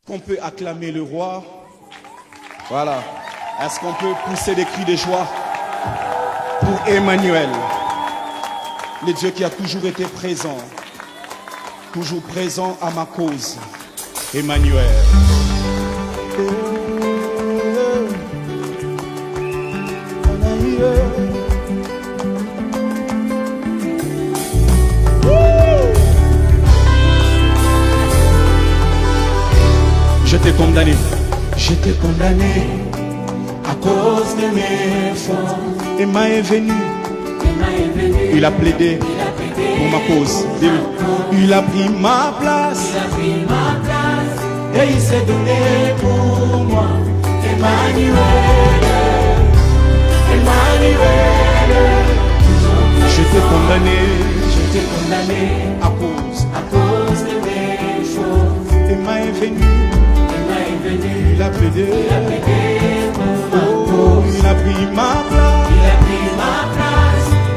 Qu'on peut acclamer le roi? Voilà. Est-ce qu'on peut pousser des cris de joie pour Emmanuel, le Dieu qui a toujours été présent à ma cause, Emmanuel. J'étais condamné à cause de mes fautes. Emma est venu, il a plaidé pour ma cause. Il a pris ma place, et il s'est donné pour moi. Emmanuel, Emmanuel. J'étais condamné à cause de mes fautes. Emma est venu. Il a plaidé, oh, il a pris ma place,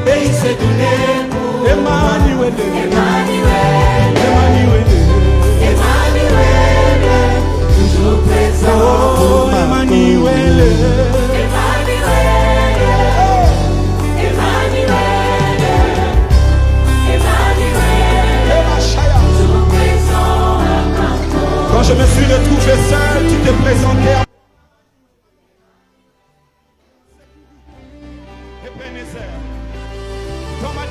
et il s'est donné pour Emmanuel, toujours présent, oh, Emmanuel, Quand je me suis retrouvé seul, tu t'es présenté à Ebenezer. Dans ma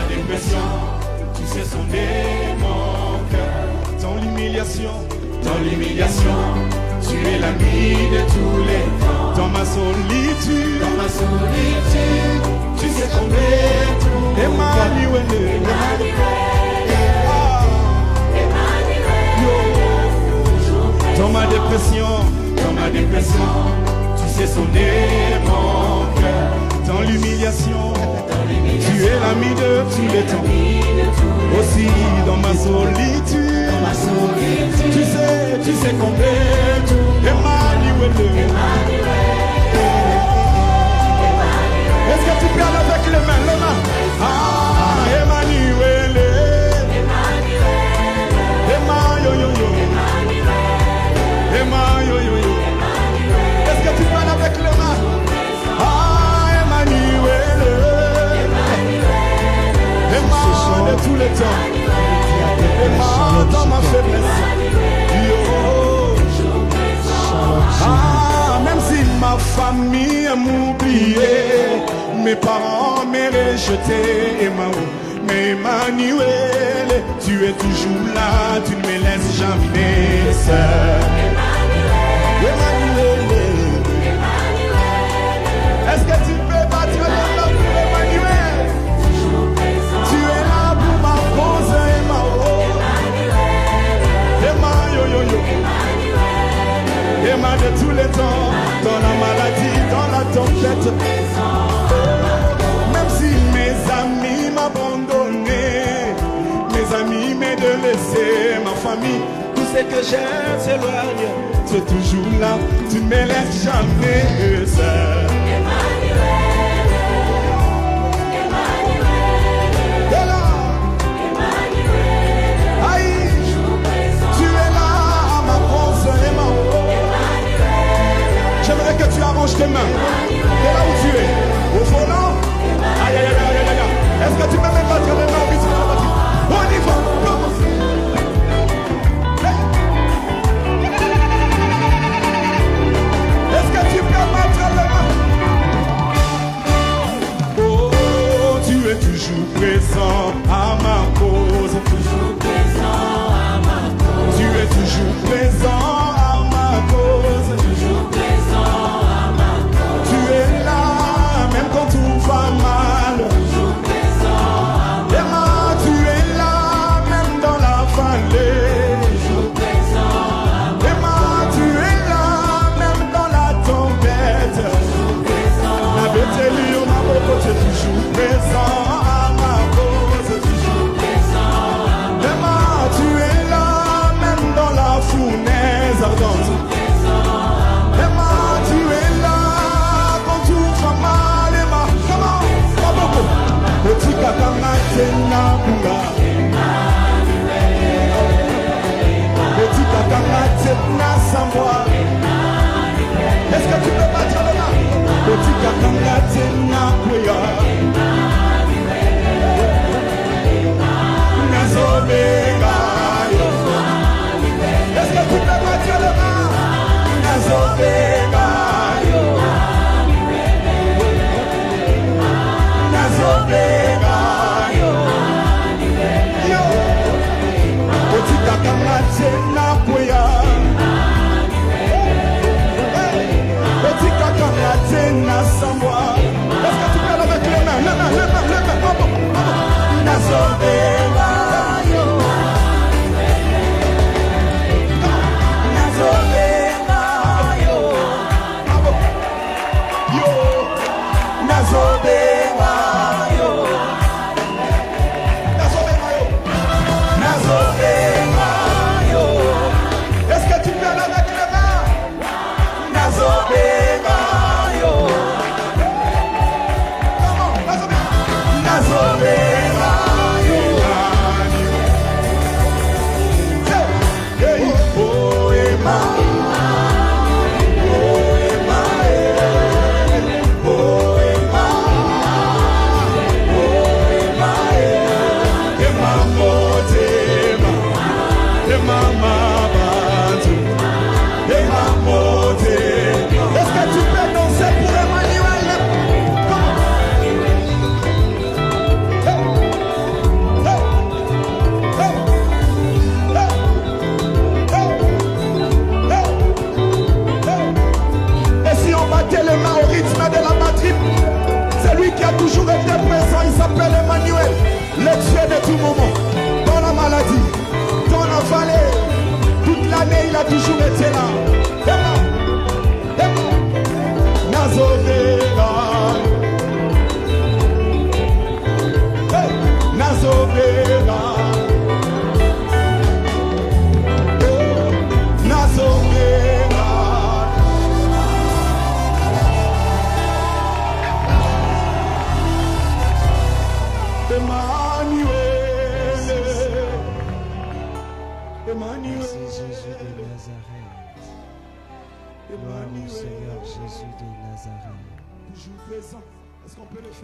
dépression, tu sais sonder mon cœur. Dans l'humiliation, tu es l'ami de tous les temps. Dans ma solitude, tu sais combler tout. Emmanuel. Dans ma dépression, tu sais sonner mon cœur. Dans l'humiliation, tu es l'ami de tous les temps. Aussi dans ma solitude, tu sais combler tout. Emmanuel. Est-ce que tu parles avec les mains? Ah, Emmanuel. Est-ce que tu parles avec les mains? Ah, Emmanuel. Emmanuel de tous les temps. Emmanuel dans ma faiblesse. Ah, même si ma famille m'oubliait, mes parents m'ont rejeté, mais Emmanuel, tu es toujours là, tu ne me laisses jamais seul. Emmanuel. Est-ce que tu peux battre le nom pour Emmanuel? Tu es là pour ma cause, Emma de tous les temps, dans la maladie, dans la tempête. Même si mes amis m'abandonnaient, mes amis m'aient laissé, ma famille, tout ce que j'aime s'éloigne. Tu es toujours là, tu ne me laisses jamais seul. J'aimerais que tu arranges tes mains. T'es là où tu es. Au volant. Aïe, aïe, aïe, aïe, aïe. Est-ce que tu peux même battre les mains au milieu de la voiture? On y va. Est-ce que tu peux battre les mains?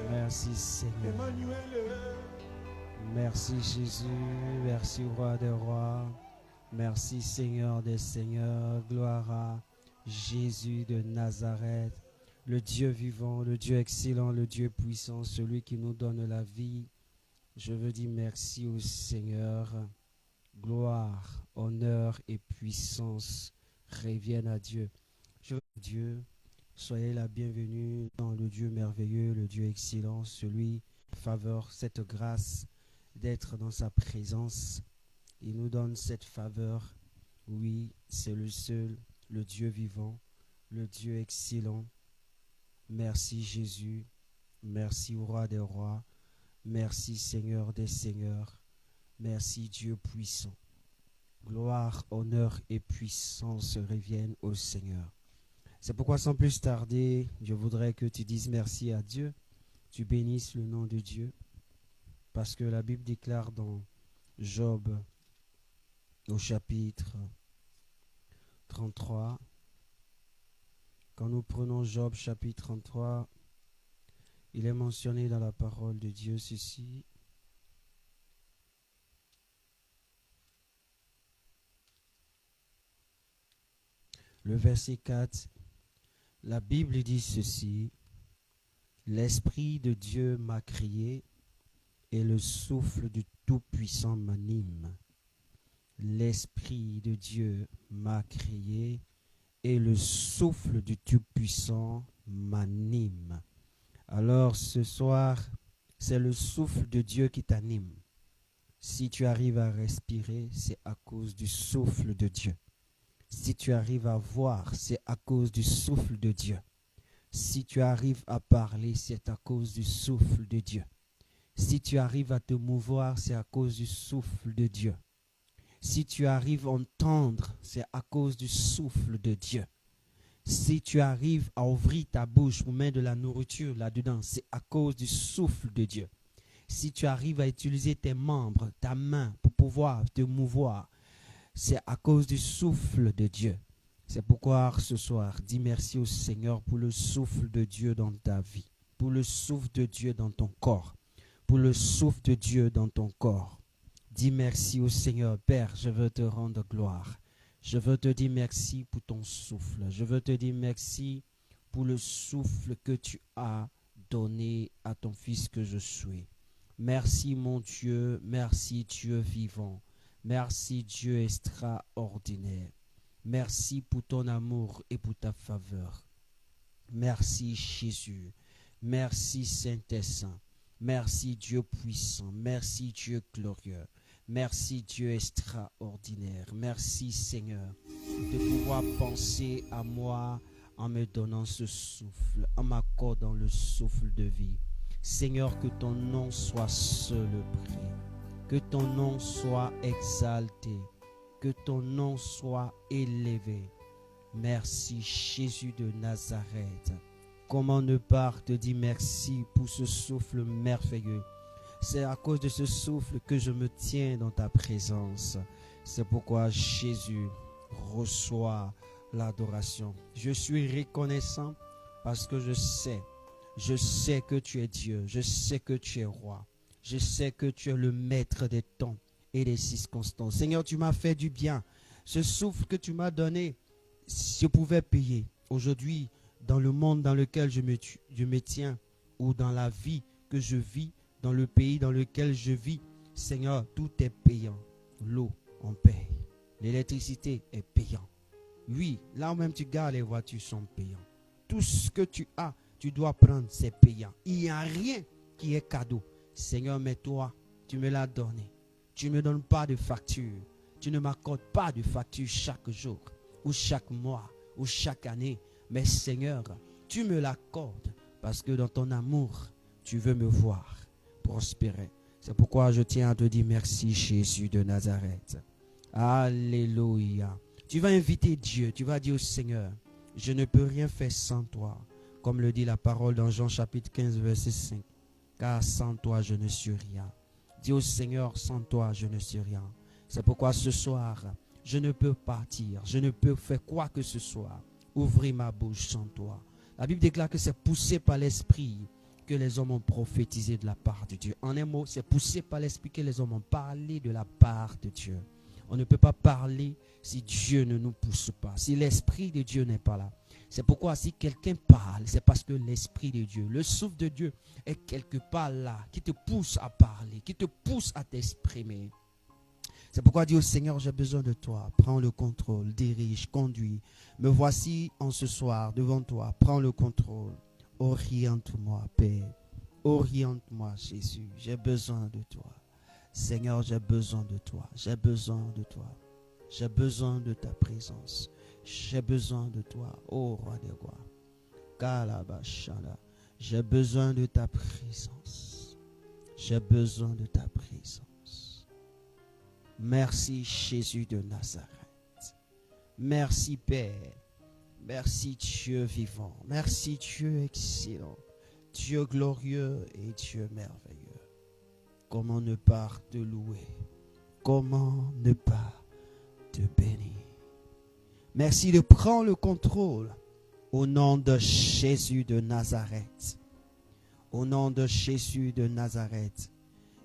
Merci Seigneur. Merci Jésus. Merci Roi des Rois. Merci Seigneur des Seigneurs. Gloire à Jésus de Nazareth. Le Dieu vivant, le Dieu excellent, le Dieu puissant, celui qui nous donne la vie. Je veux dire merci au Seigneur. Gloire, honneur et puissance reviennent à Dieu. Je veux dire Dieu. Soyez la bienvenue dans le Dieu merveilleux, le Dieu excellent, celui qui faveur, cette grâce d'être dans sa présence. Il nous donne cette faveur. Oui, c'est le seul, le Dieu vivant, le Dieu excellent. Merci Jésus, merci Roi des Rois, merci Seigneur des Seigneurs, merci Dieu puissant. Gloire, honneur et puissance reviennent au Seigneur. C'est pourquoi sans plus tarder, je voudrais que tu dises merci à Dieu, tu bénisses le nom de Dieu, parce que la Bible déclare dans Job, au chapitre 33, quand nous prenons Job chapitre 33, il est mentionné dans la parole de Dieu ceci. Le verset 4, la Bible dit ceci: l'Esprit de Dieu m'a crié et le souffle du Tout-Puissant m'anime. L'Esprit de Dieu m'a crié et le souffle du Tout-Puissant m'anime. Alors ce soir, c'est le souffle de Dieu qui t'anime. Si tu arrives à respirer, c'est à cause du souffle de Dieu. Si tu arrives à voir, c'est à cause du souffle de Dieu. Si tu arrives à parler, c'est à cause du souffle de Dieu. Si tu arrives à te mouvoir, c'est à cause du souffle de Dieu. Si tu arrives à entendre, c'est à cause du souffle de Dieu. Si tu arrives à ouvrir ta bouche pour mettre de la nourriture là-dedans, c'est à cause du souffle de Dieu. Si tu arrives à utiliser tes membres, ta main pour pouvoir te mouvoir, c'est à cause du souffle de Dieu. C'est pourquoi ce soir, dis merci au Seigneur pour le souffle de Dieu dans ta vie, pour le souffle de Dieu dans ton corps, pour le souffle de Dieu dans ton corps. Dis merci au Seigneur. Père, je veux te rendre gloire. Je veux te dire merci pour ton souffle. Je veux te dire merci pour le souffle que tu as donné à ton Fils que je suis. Merci mon Dieu, merci Dieu vivant. Merci Dieu extraordinaire. Merci pour ton amour et pour ta faveur. Merci Jésus. Merci Saint-Saint. Merci Dieu puissant. Merci Dieu glorieux. Merci Dieu extraordinaire. Merci Seigneur de pouvoir penser à moi en me donnant ce souffle, en m'accordant le souffle de vie. Seigneur, que ton nom soit célébré, que ton nom soit exalté, que ton nom soit élevé. Merci Jésus de Nazareth. Comment ne pas te dire merci pour ce souffle merveilleux? C'est à cause de ce souffle que je me tiens dans ta présence. C'est pourquoi Jésus reçoit l'adoration. Je suis reconnaissant parce que je sais que tu es Dieu, je sais que tu es roi, je sais que tu es le maître des temps et des circonstances. Seigneur, tu m'as fait du bien. Ce souffle que tu m'as donné, je pouvais payer. Aujourd'hui, dans le monde dans lequel je me tiens, ou dans la vie que je vis, dans le pays dans lequel je vis, Seigneur, tout est payant. L'eau, on paye. L'électricité est payant. Oui, là où même tu gardes, les voitures sont payantes. Tout ce que tu as, tu dois prendre, c'est payant. Il n'y a rien qui est cadeau. Seigneur, mais toi, tu me l'as donné. Tu ne me donnes pas de facture. Tu ne m'accordes pas de facture chaque jour, ou chaque mois, ou chaque année. Mais Seigneur, tu me l'accordes parce que dans ton amour, tu veux me voir prospérer. C'est pourquoi je tiens à te dire merci Jésus de Nazareth. Alléluia. Tu vas inviter Dieu, tu vas dire au Seigneur, je ne peux rien faire sans toi. Comme le dit la parole dans Jean chapitre 15 verset 5. Car sans toi je ne suis rien. Dis au Seigneur, sans toi je ne suis rien. C'est pourquoi ce soir, je ne peux partir, je ne peux faire quoi que ce soit. Ouvrir ma bouche sans toi. La Bible déclare que c'est poussé par l'Esprit que les hommes ont prophétisé de la part de Dieu. En un mot, c'est poussé par l'Esprit que les hommes ont parlé de la part de Dieu. On ne peut pas parler si Dieu ne nous pousse pas, si l'Esprit de Dieu n'est pas là. C'est pourquoi si quelqu'un parle, c'est parce que l'Esprit de Dieu, le souffle de Dieu est quelque part là, qui te pousse à parler, qui te pousse à t'exprimer. C'est pourquoi dis au Seigneur, j'ai besoin de toi. Prends le contrôle, dirige, conduis. Me voici en ce soir devant toi. Prends le contrôle. Oriente-moi, Père. Oriente-moi, Jésus. J'ai besoin de toi. Seigneur, j'ai besoin de toi. J'ai besoin de toi. J'ai besoin de ta présence. J'ai besoin de toi, ô roi des rois. Kalabashana. J'ai besoin de ta présence. J'ai besoin de ta présence. Merci Jésus de Nazareth. Merci Père. Merci Dieu vivant. Merci Dieu excellent. Dieu glorieux et Dieu merveilleux. Comment ne pas te louer? Comment ne pas te bénir? Merci de prendre le contrôle au nom de Jésus de Nazareth. Au nom de Jésus de Nazareth.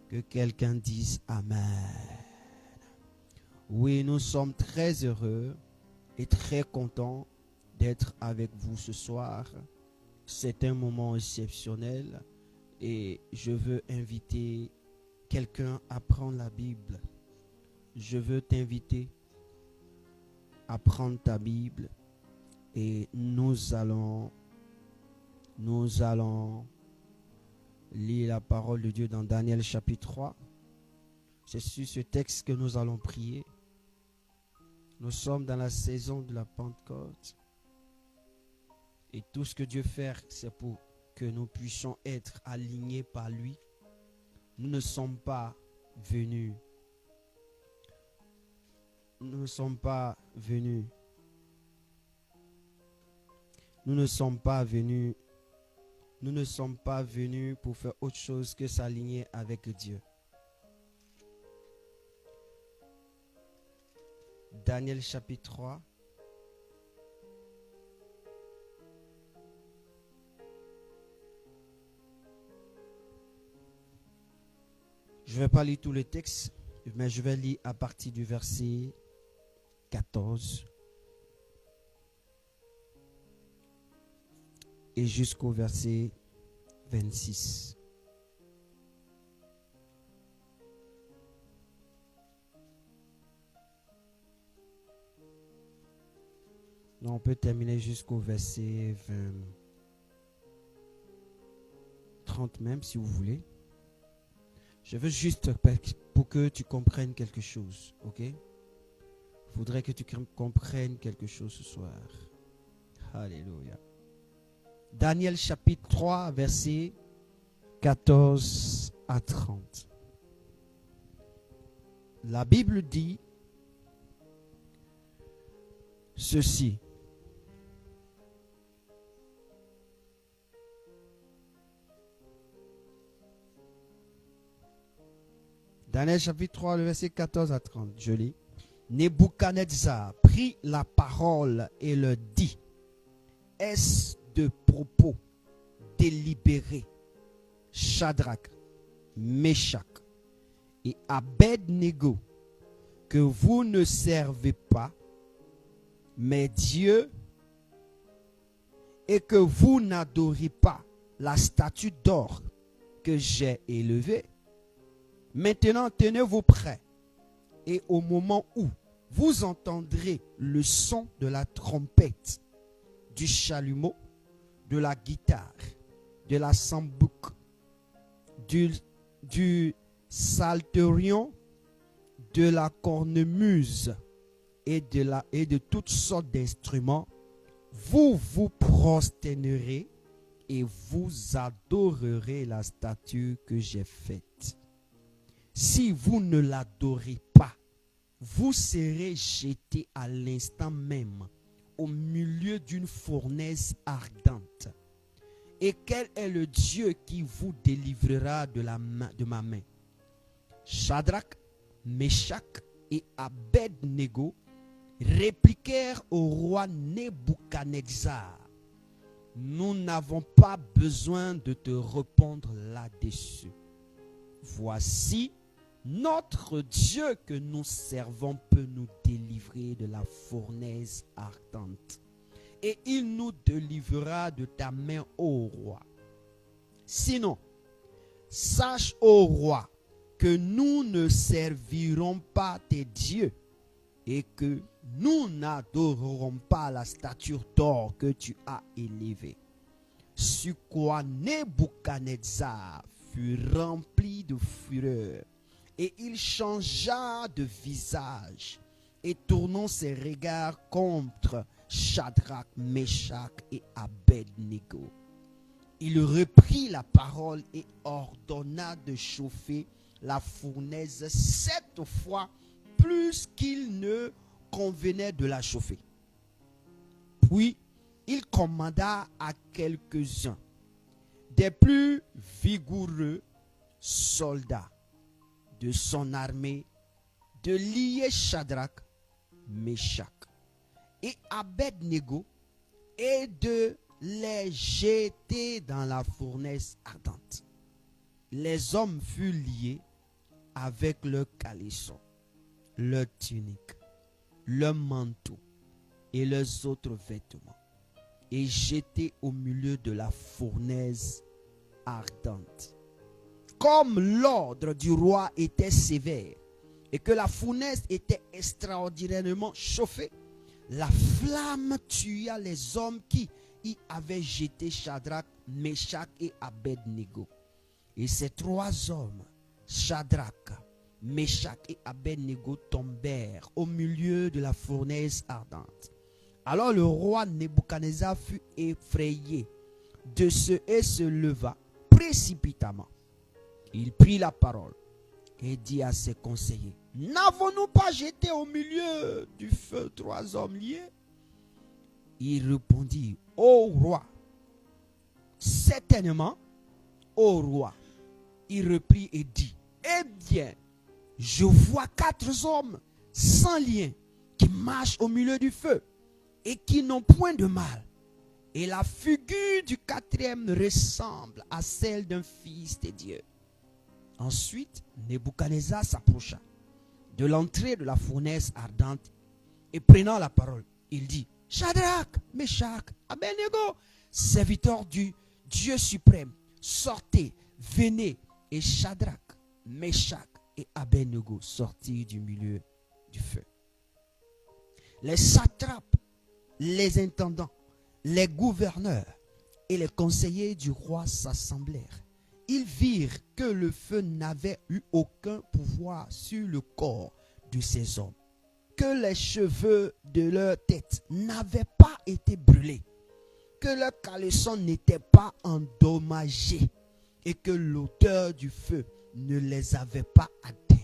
Que quelqu'un dise Amen. Oui, nous sommes très heureux et très contents d'être avec vous ce soir. C'est un moment exceptionnel et je veux inviter quelqu'un à prendre la Bible. Je veux t'inviter à prendre ta Bible et nous allons lire la parole de Dieu dans Daniel chapitre 3. C'est sur ce texte que nous allons prier. Nous sommes dans la saison de la Pentecôte. Et tout ce que Dieu fait, c'est pour que nous puissions être alignés par lui. Nous ne sommes pas venus. Nous ne sommes pas venus pour faire autre chose que s'aligner avec Dieu. Daniel chapitre 3. Je ne vais pas lire tous les textes, mais je vais lire à partir du verset 14 et jusqu'au verset 26. On peut terminer jusqu'au verset 30 même si vous voulez. Je veux juste pour que tu comprennes quelque chose, ok? Il faudrait que tu comprennes quelque chose ce soir. Alléluia. Daniel chapitre 3, versets 14 à 30. La Bible dit ceci. Daniel chapitre 3, le verset 14 à 30. Je lis. Nebuchadnezzar prit la parole et le dit. Est-ce de propos délibérés, Shadrach, Meshach et Abed-Nego, que vous ne servez pas, mais Dieu, et que vous n'adorez pas la statue d'or que j'ai élevée? Maintenant, tenez-vous prêts, et au moment où vous entendrez le son de la trompette, du chalumeau, de la guitare, de la sambuc, du psalterion, de la cornemuse et de toutes sortes d'instruments, vous vous prosternerez et vous adorerez la statue que j'ai faite. Si vous ne l'adorez pas, vous serez jeté à l'instant même au milieu d'une fournaise ardente. Et quel est le Dieu qui vous délivrera de ma main? Shadrach, Meshach et Abed-Nego répliquèrent au roi Nebuchadnezzar. Nous n'avons pas besoin de te répondre là-dessus. Voici, notre Dieu que nous servons peut nous délivrer de la fournaise ardente. Et il nous délivrera de ta main, ô roi. Sinon, sache, ô roi, que nous ne servirons pas tes dieux et que nous n'adorerons pas la statue d'or que tu as élevée. Sur quoi Nebuchadnezzar fut rempli de fureur et il changea de visage et tournant ses regards contre Shadrach, Meshach et Abed-Nego. Il reprit la parole et ordonna de chauffer la fournaise 7 fois plus qu'il ne convenait de la chauffer. Puis il commanda à quelques-uns des plus vigoureux soldats de son armée de lier Shadrach, Meshach et Abed-Nego et de les jeter dans la fournaise ardente. Les hommes furent liés avec leur caleçon, leur tunique, leur manteau et leurs autres vêtements et jetés au milieu de la fournaise ardente. Comme l'ordre du roi était sévère et que la fournaise était extraordinairement chauffée, la flamme tua les hommes qui y avaient jeté Shadrach, Meshach et Abed-Nego. Et ces 3 hommes, Shadrach, Meshach et Abed-Nego, tombèrent au milieu de la fournaise ardente. Alors le roi Nebuchadnezzar fut effrayé et se leva précipitamment. Il prit la parole et dit à ses conseillers: n'avons-nous pas jeté au milieu du feu 3 hommes liés? Il répondit: ô roi, certainement, ô roi. Il reprit et dit: eh bien, je vois 4 hommes sans lien qui marchent au milieu du feu et qui n'ont point de mal. Et la figure du 4e ressemble à celle d'un fils de Dieu. Ensuite, Nebuchadnezzar s'approcha de l'entrée de la fournaise ardente et prenant la parole, il dit: Shadrach, Meshach, Abed-Nego, serviteurs du Dieu suprême, sortez, venez. Et Shadrach, Meshach et Abed-Nego sortirent du milieu du feu. Les satrapes, les intendants, les gouverneurs et les conseillers du roi s'assemblèrent. Ils virent que le feu n'avait eu aucun pouvoir sur le corps de ces hommes, que les cheveux de leur tête n'avaient pas été brûlés, que leurs caleçons n'étaient pas endommagés et que l'odeur du feu ne les avait pas atteints.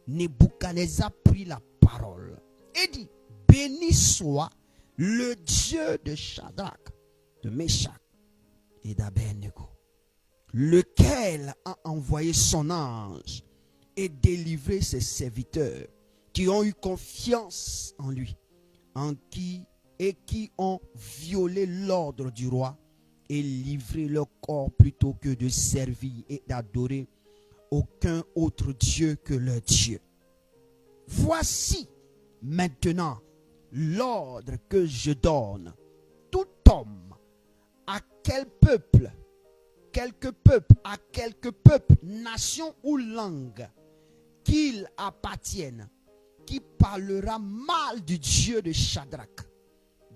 Nebuchadnezzar prit la parole et dit: béni soit le Dieu de Shadrach, de Meshach et d'Abednego, lequel a envoyé son ange et délivré ses serviteurs qui ont eu confiance en lui, qui ont violé l'ordre du roi et livré leur corps plutôt que de servir et d'adorer aucun autre Dieu que leur Dieu. Voici maintenant l'ordre que je donne. Tout homme, à quelque peuple, nation ou langue qu'il appartienne, qui parlera mal du Dieu de Shadrach,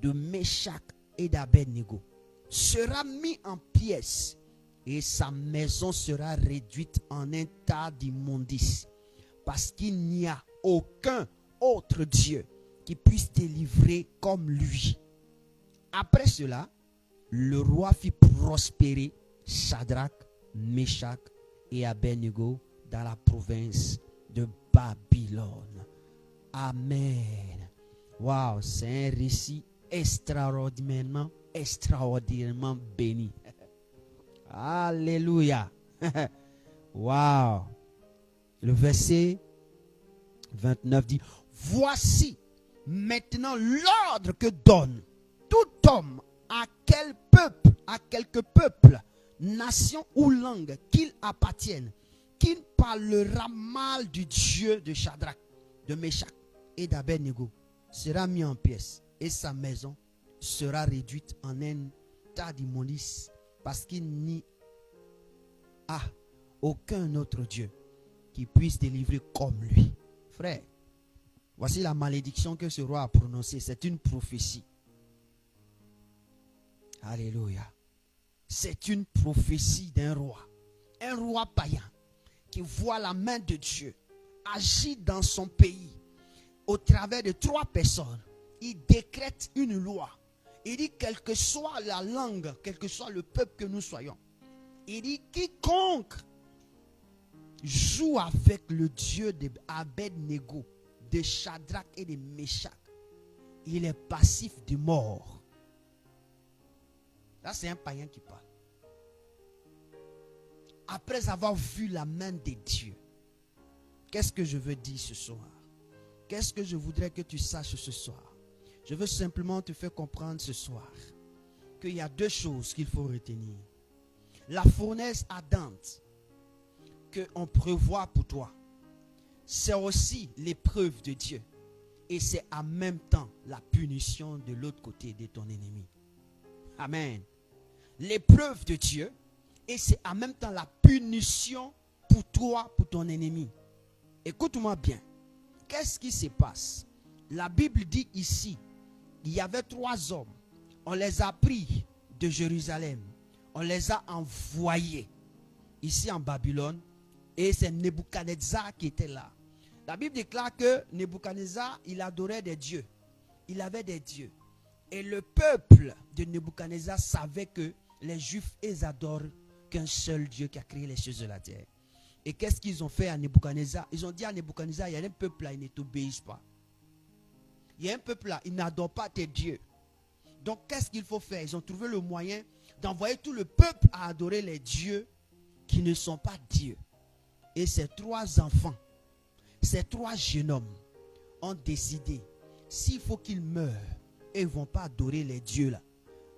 de Meshach et d'Abednego, sera mis en pièces et sa maison sera réduite en un tas d'immondices, parce qu'il n'y a aucun autre Dieu qui puisse délivrer comme lui. Après cela, le roi fit prospérer Shadrach, Meshach et Abednego dans la province de Babylone. Amen. Waouh, c'est un récit extraordinairement béni. Alléluia. Waouh. Le verset 29 dit: voici maintenant l'ordre que donne tout homme à quelque peuple, nation ou langue qu'il appartienne, qui parlera mal du Dieu de Shadrach, de Meshach et d'Abednego, sera mis en pièces et sa maison sera réduite en un tas d'immondices, parce qu'il n'y a aucun autre Dieu qui puisse délivrer comme lui. Frère, voici la malédiction que ce roi a prononcée. C'est une prophétie. Alléluia. C'est une prophétie d'un roi. Un roi païen qui voit la main de Dieu agir dans son pays au travers de 3 personnes. Il décrète une loi. Il dit, quelle que soit la langue, quel que soit le peuple que nous soyons, il dit, quiconque joue avec le Dieu d'Abednego, de Shadrach et de Meshach, il est passif de mort. Là, c'est un païen qui parle. Après avoir vu la main de Dieu, qu'est-ce que je veux dire ce soir? Qu'est-ce que je voudrais que tu saches ce soir? Je veux simplement te faire comprendre ce soir qu'il y a 2 choses qu'il faut retenir. La fournaise ardente qu'on prévoit pour toi, c'est aussi l'épreuve de Dieu. Et c'est en même temps la punition de l'autre côté de ton ennemi. Amen. L'épreuve de Dieu, et c'est en même temps la punition pour toi, pour ton ennemi. Écoute-moi bien. Qu'est-ce qui se passe? La Bible dit ici, il y avait 3 hommes. On les a pris de Jérusalem. On les a envoyés ici en Babylone. Et c'est Nebuchadnezzar qui était là. La Bible déclare que Nebuchadnezzar, il adorait des dieux. Il avait des dieux. Et le peuple de Nebuchadnezzar savait que les Juifs, ils adorent qu'un seul Dieu qui a créé les choses de la terre. Et qu'est-ce qu'ils ont fait à Nebuchadnezzar? Ils ont dit à Nebuchadnezzar, il y a un peuple là, il ne t'obéit pas. Il y a un peuple là, il n'adore pas tes dieux. Donc qu'est-ce qu'il faut faire? Ils ont trouvé le moyen d'envoyer tout le peuple à adorer les dieux qui ne sont pas dieux. Et ces 3 enfants, ces 3 jeunes hommes ont décidé, s'il faut qu'ils meurent, ils ne vont pas adorer les dieux là.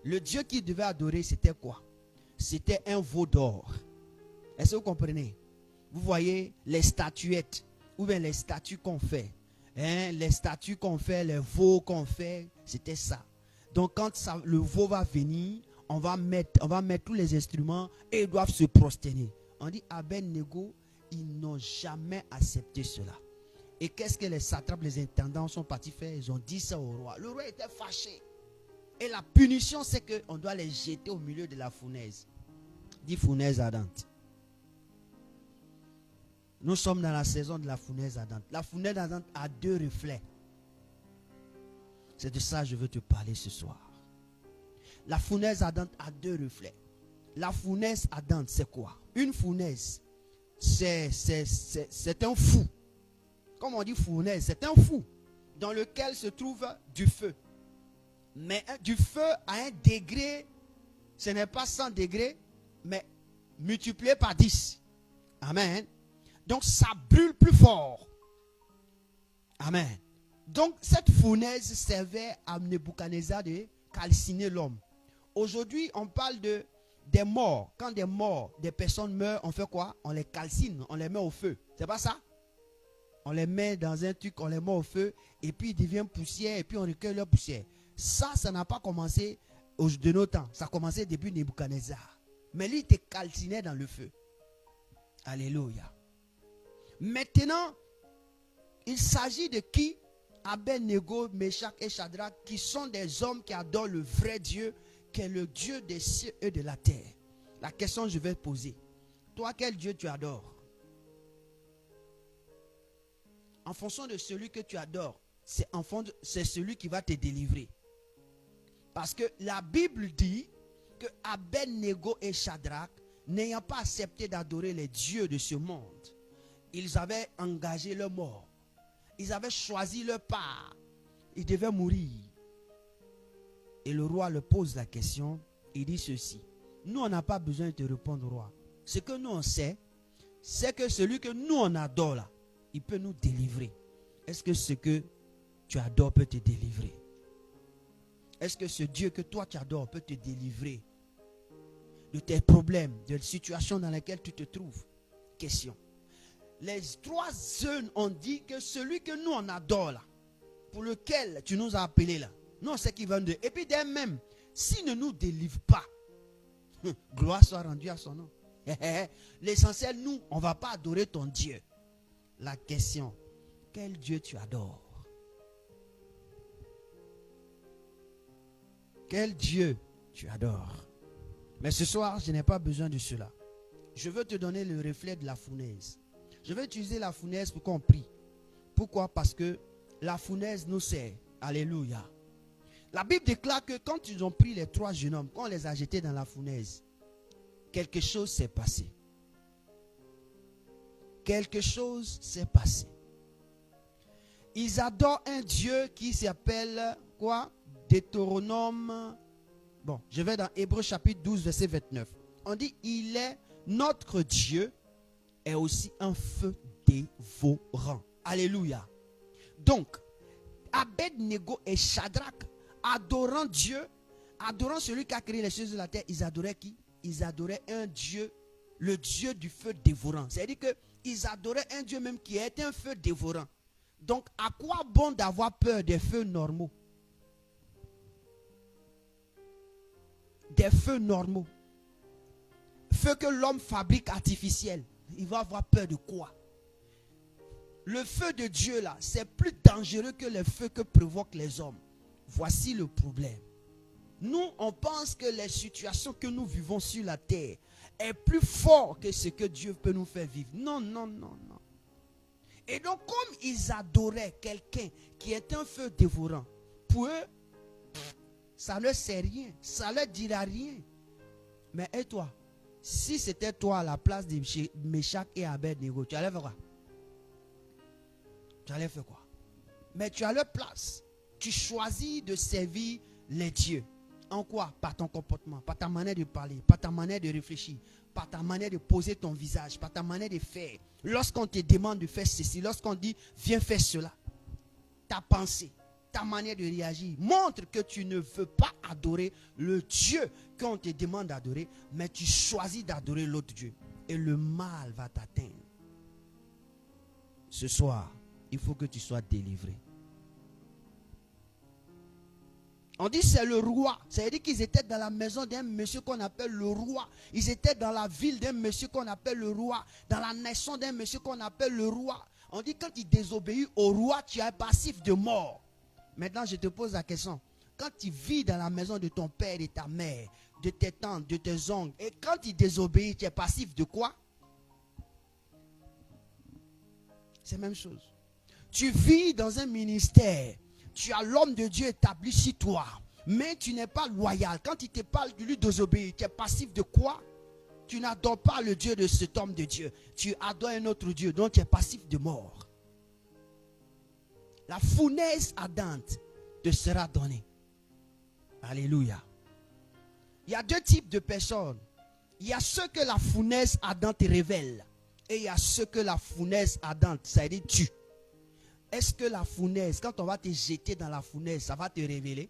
Le Dieu qu'ils devaient adorer, c'était quoi? C'était un veau d'or. Est-ce que vous comprenez? Vous voyez les statuettes, ou bien les statues qu'on fait. Les statues qu'on fait, les veaux qu'on fait, c'était ça. Donc quand le veau va venir, on va mettre tous les instruments et ils doivent se prosterner. On dit Abednego, ils n'ont jamais accepté cela. Et qu'est-ce que les satrapes, les intendants sont partis faire? Ils ont dit ça au roi. Le roi était fâché. Et la punition, c'est qu'on doit les jeter au milieu de la fournaise. Dit fournaise ardente. Nous sommes dans la saison de la fournaise ardente. La fournaise ardente a 2 reflets. C'est de ça que je veux te parler ce soir. La fournaise ardente a 2 reflets. La fournaise ardente, c'est quoi? Une fournaise, c'est un fou. Comme on dit fournaise, c'est un fou dans lequel se trouve du feu. Mais du feu à un degré, ce n'est pas 100 degrés, mais multiplié par 10. Amen. Donc ça brûle plus fort. Amen. Donc cette fournaise servait à Nebuchadnezzar de calciner l'homme. Aujourd'hui, on parle des morts. Quand des personnes meurent, on fait quoi? On les calcine, on les met au feu. C'est pas ça? On les met dans un truc, on les met au feu, et puis ils deviennent poussière, et puis on recueille leur poussière. Ça n'a pas commencé de nos temps. Ça a commencé depuis Nebuchadnezzar. Mais lui, il te calcinait dans le feu. Alléluia. Maintenant, il s'agit de qui? Abed-Nego, Meshach et Shadrach, qui sont des hommes qui adorent le vrai Dieu, qui est le Dieu des cieux et de la terre. La question que je vais te poser. Toi, quel Dieu tu adores? En fonction de celui que tu adores, c'est celui qui va te délivrer. Parce que la Bible dit que Abed-Nego et Shadrach, n'ayant pas accepté d'adorer les dieux de ce monde, ils avaient engagé leur mort. Ils avaient choisi leur part. Ils devaient mourir. Et le roi leur pose la question. Il dit ceci. Nous, on n'a pas besoin de te répondre, roi. Ce que nous, on sait, c'est que celui que nous, on adore là, il peut nous délivrer. Est-ce que ce que tu adores peut te délivrer? Est-ce que ce Dieu que toi tu adores peut te délivrer de tes problèmes, de la situation dans laquelle tu te trouves? Question. Les 3 jeunes ont dit que celui que nous on adore là, pour lequel tu nous as appelés là, nous on sait qu'il va nous dire. Et puis d'eux-mêmes, s'il ne nous délivre pas, gloire soit rendue à son nom. L'essentiel, nous, on ne va pas adorer ton Dieu. La question, quel Dieu tu adores? Quel Dieu tu adores? Mais ce soir, je n'ai pas besoin de cela. Je veux te donner le reflet de la fournaise. Je vais utiliser la fournaise pour qu'on prie. Pourquoi? Parce que la fournaise nous sert. Alléluia. La Bible déclare que quand ils ont pris les 3 jeunes hommes, quand on les a jetés dans la fournaise, quelque chose s'est passé. Quelque chose s'est passé. Ils adorent un Dieu qui s'appelle quoi? Deutéronome. Bon, je vais dans Hébreux chapitre 12, verset 29. On dit, il est notre Dieu est aussi un feu dévorant. Alléluia. Donc, Abed-Nego et Shadrach, adorant Dieu, adorant celui qui a créé les choses de la terre, ils adoraient qui? Ils adoraient un Dieu, le Dieu du feu dévorant. C'est-à-dire qu'ils adoraient un Dieu même qui est un feu dévorant. Donc, à quoi bon d'avoir peur des feux normaux? Des feux normaux. Feux que l'homme fabrique artificiels. Il va avoir peur de quoi? Le feu de Dieu là, c'est plus dangereux que les feux que provoquent les hommes. Voici le problème. Nous, on pense que les situations que nous vivons sur la terre est plus fort que ce que Dieu peut nous faire vivre. Non, non, non, non. Et donc, comme ils adoraient quelqu'un qui est un feu dévorant, pour eux, ça ne leur sert rien. Ça ne leur dira rien. Mais et toi? Si c'était toi à la place de Meshach et Abed-Nego, tu allais faire quoi? Tu allais faire quoi? Mais tu as leur place. Tu choisis de servir les dieux. En quoi? Par ton comportement, par ta manière de parler, par ta manière de réfléchir, par ta manière de poser ton visage, par ta manière de faire. Lorsqu'on te demande de faire ceci, lorsqu'on dit viens faire cela, ta pensée, ta manière de réagir montre que tu ne veux pas adorer le Dieu qu'on te demande d'adorer, mais tu choisis d'adorer l'autre Dieu. Et le mal va t'atteindre. Ce soir, il faut que tu sois délivré. On dit c'est le roi. Ça veut dire qu'ils étaient dans la maison d'un monsieur qu'on appelle le roi. Ils étaient dans la ville d'un monsieur qu'on appelle le roi. Dans la nation d'un monsieur qu'on appelle le roi. On dit quand tu désobéis au roi, tu es passif de mort. Maintenant, je te pose la question. quand tu vis dans la maison de ton père et ta mère, de tes tantes, de tes oncles, et quand tu désobéis, tu es passif de quoi? C'est la même chose. Tu vis dans un ministère, tu as l'homme de Dieu établi sur toi, mais tu n'es pas loyal. Quand il te parle de lui désobéir, tu es passif de quoi? Tu n'adores pas le Dieu de cet homme de Dieu. Tu adores un autre Dieu, donc tu es passif de mort. La fournaise ardente te sera donnée. Alléluia. Il y a deux types de personnes. Il y a ceux que la fournaise ardente révèle. Et il y a ceux que la fournaise ardente, ça veut dire tue. Est-ce que la fournaise, quand on va te jeter dans la fournaise, ça va te révéler?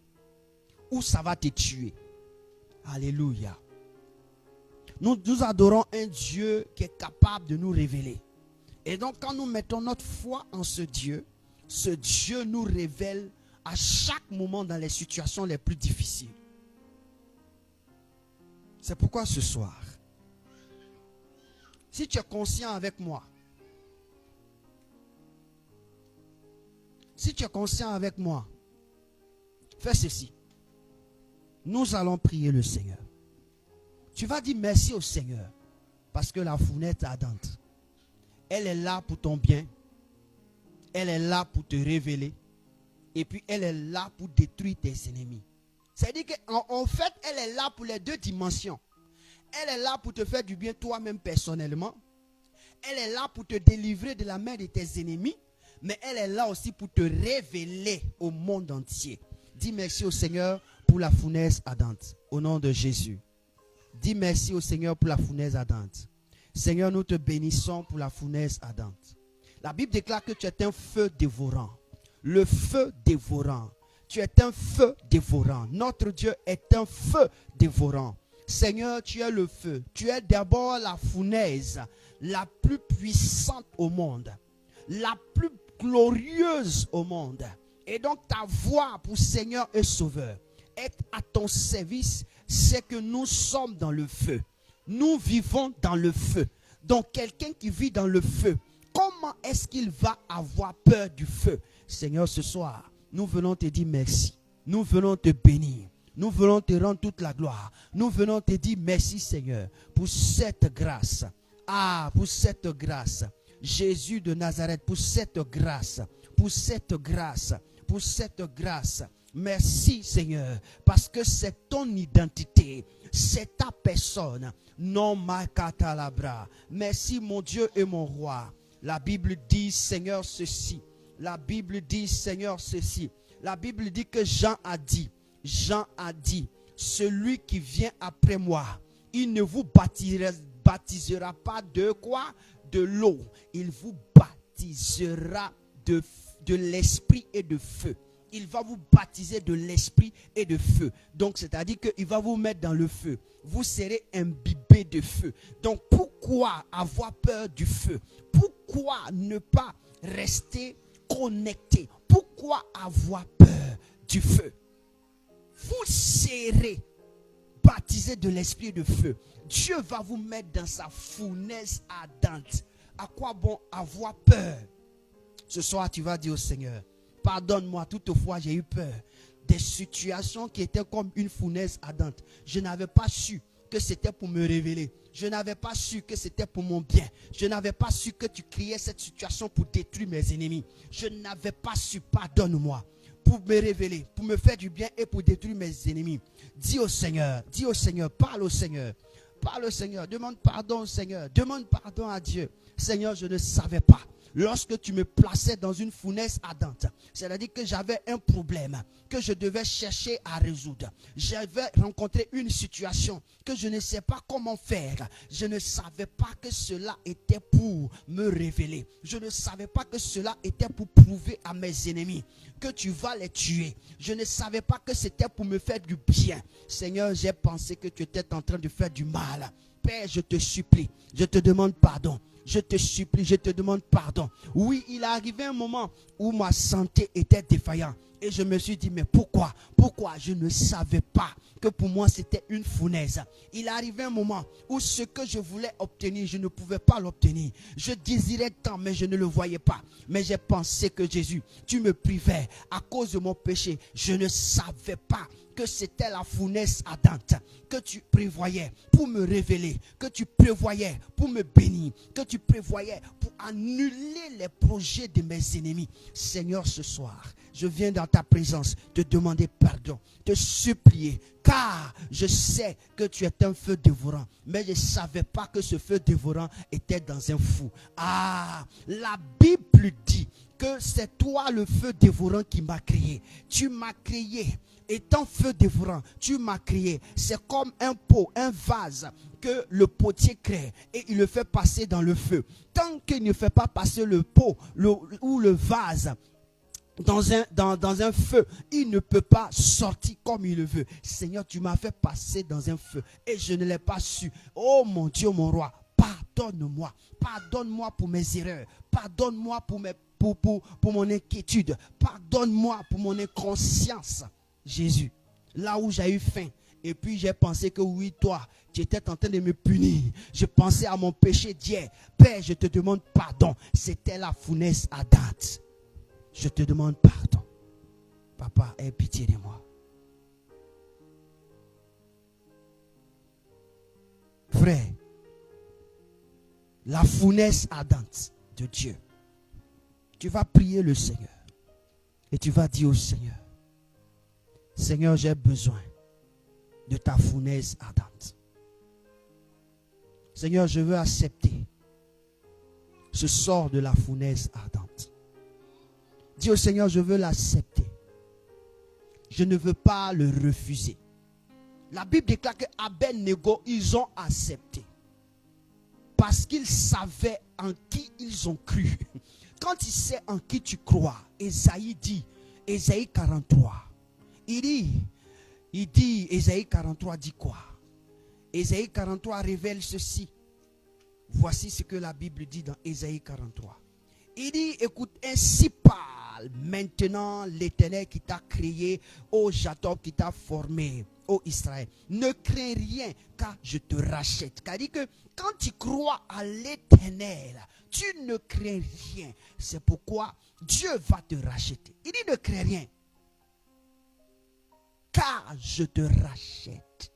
Ou ça va te tuer? Alléluia. Nous adorons un Dieu qui est capable de nous révéler. Et donc quand nous mettons notre foi en ce Dieu nous révèle à chaque moment dans les situations les plus difficiles. C'est pourquoi ce soir, si tu es conscient avec moi, fais ceci. Nous allons prier le Seigneur. Tu vas dire merci au Seigneur parce que la fournaise ardente, elle est là pour ton bien. Elle est là pour te révéler. Et puis elle est là pour détruire tes ennemis. C'est-à-dire qu'en fait, elle est là pour les deux dimensions. Elle est là pour te faire du bien toi-même personnellement. Elle est là pour te délivrer de la main de tes ennemis. Mais elle est là aussi pour te révéler au monde entier. Dis merci au Seigneur pour la fournaise ardente. Au nom de Jésus. Dis merci au Seigneur pour la fournaise ardente. Seigneur, nous te bénissons pour la fournaise ardente. La Bible déclare que tu es un feu dévorant. Le feu dévorant. Tu es un feu dévorant. Notre Dieu est un feu dévorant. Seigneur, tu es le feu. Tu es d'abord la fournaise la plus puissante au monde. La plus glorieuse au monde. Et donc ta voix pour Seigneur et Sauveur, être à ton service, c'est que nous sommes dans le feu. Nous vivons dans le feu. Donc quelqu'un qui vit dans le feu, comment est-ce qu'il va avoir peur du feu? Seigneur, ce soir, nous venons te dire merci. Nous venons te bénir. Nous venons te rendre toute la gloire. Nous venons te dire merci, Seigneur, pour cette grâce. Ah, pour cette grâce. Jésus de Nazareth, pour cette grâce. Pour cette grâce. Pour cette grâce. Merci, Seigneur, parce que c'est ton identité. C'est ta personne. Non ma katalabra. Merci, mon Dieu et mon roi. La Bible dit, Seigneur, ceci. La Bible dit, Seigneur, ceci. La Bible dit que Jean a dit, celui qui vient après moi, il ne vous baptisera pas de quoi? De l'eau. Il vous baptisera de l'esprit et de feu. Il va vous baptiser de l'esprit et de feu. Donc, c'est-à-dire qu'il va vous mettre dans le feu. Vous serez imbibé de feu. Donc, pourquoi avoir peur du feu? Pourquoi ne pas rester connecté? Pourquoi avoir peur du feu? Vous serez baptisé de l'esprit et de feu. Dieu va vous mettre dans sa fournaise ardente. À quoi bon avoir peur? Ce soir, tu vas dire au Seigneur, pardonne-moi, toutefois j'ai eu peur des situations qui étaient comme une fournaise ardente. Je n'avais pas su que c'était pour me révéler. Je n'avais pas su que c'était pour mon bien. Je n'avais pas su que tu créais cette situation pour détruire mes ennemis. Je n'avais pas su, pardonne-moi, pour me révéler, pour me faire du bien et pour détruire mes ennemis. Dis au Seigneur, parle au Seigneur. Parle au Seigneur, demande pardon au Seigneur. Demande pardon à Dieu. Seigneur, je ne savais pas. Lorsque tu me plaçais dans une fournaise ardente, c'est-à-dire que j'avais un problème que je devais chercher à résoudre. J'avais rencontré une situation que je ne sais pas comment faire. Je ne savais pas que cela était pour me révéler. Je ne savais pas que cela était pour prouver à mes ennemis que tu vas les tuer. Je ne savais pas que c'était pour me faire du bien. Seigneur, j'ai pensé que tu étais en train de faire du mal. Père, je te supplie, je te demande pardon. je te supplie, je te demande pardon. Oui, il est arrivé un moment où ma santé était défaillante. Et je me suis dit, mais pourquoi? Pourquoi je ne savais pas que pour moi c'était une fournaise? Il est arrivé un moment où ce que je voulais obtenir, je ne pouvais pas l'obtenir. Je désirais tant, mais je ne le voyais pas. Mais j'ai pensé que Jésus, tu me privais à cause de mon péché. Je ne savais pas que c'était la fournaise ardente que tu prévoyais pour me révéler, que tu prévoyais pour me bénir, que tu prévoyais pour annuler les projets de mes ennemis. Seigneur, ce soir, je viens dans ta présence te demander pardon, te supplier, car je sais que tu es un feu dévorant, mais je ne savais pas que ce feu dévorant était dans un fou. Ah, la Bible dit que c'est toi le feu dévorant qui m'a créé. Tu m'as créé. Étant feu dévorant, tu m'as créé. C'est comme un pot, un vase que le potier crée et il le fait passer dans le feu. Tant qu'il ne fait pas passer le pot ou le vase dans un feu, il ne peut pas sortir comme il le veut. Seigneur, tu m'as fait passer dans un feu et je ne l'ai pas su. Oh mon Dieu, mon roi, pardonne-moi. Pardonne-moi pour mes erreurs. Pardonne-moi pour mon inquiétude. Pardonne-moi pour mon inconscience. Jésus, là où j'ai eu faim, et puis j'ai pensé que oui, toi, tu étais en train de me punir. Je pensais à mon péché d'hier. Père, je te demande pardon. C'était la fournaise ardente. Je te demande pardon. Papa, aie pitié de moi. Frère, la fournaise ardente de Dieu. Tu vas prier le Seigneur. Et tu vas dire au Seigneur, Seigneur, j'ai besoin de ta fournaise ardente. Seigneur, je veux accepter ce sort de la fournaise ardente. Dis au Seigneur, je veux l'accepter. Je ne veux pas le refuser. La Bible déclare que Abed-Nego, ils ont accepté. Parce qu'ils savaient en qui ils ont cru. Quand tu sais en qui tu crois, Ésaïe dit, Ésaïe 43, il dit, Ésaïe 43 dit quoi? Ésaïe 43 révèle ceci. Voici ce que la Bible dit dans Ésaïe 43. Il dit, écoute, ainsi parle maintenant l'Éternel qui t'a créé, ô Jacob qui t'a formé, ô Israël. Ne crains rien, car je te rachète. Car dit que quand tu crois à l'Éternel, tu ne crains rien. C'est pourquoi Dieu va te racheter. Il dit, ne crains rien, car je te rachète.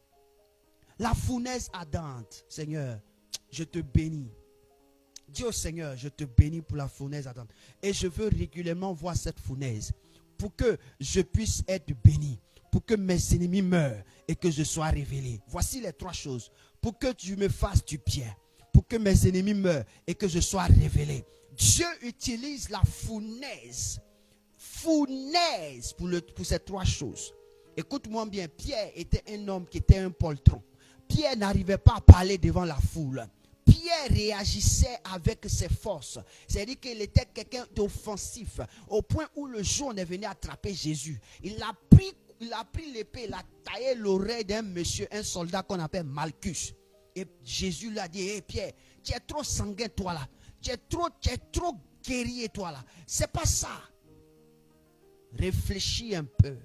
La fournaise ardente, Seigneur, je te bénis. Dis au Seigneur, je te bénis pour la fournaise ardente. Et je veux régulièrement voir cette fournaise pour que je puisse être béni, pour que mes ennemis meurent et que je sois révélé. Voici les trois choses. Pour que tu me fasses du bien, pour que mes ennemis meurent et que je sois révélé. Dieu utilise la fournaise pour ces trois choses. Écoute-moi bien, Pierre était un homme qui était un poltron. Pierre n'arrivait pas à parler devant la foule. Pierre réagissait avec ses forces. C'est-à-dire qu'il était quelqu'un d'offensif. Au point où le jour on est venu attraper Jésus. Il a pris l'épée, il a taillé l'oreille d'un monsieur, un soldat qu'on appelle Malchus. Et Jésus lui a dit, hey Pierre, tu es trop sanguin toi là. Tu es trop guerrier toi là. C'est pas ça. Réfléchis un peu.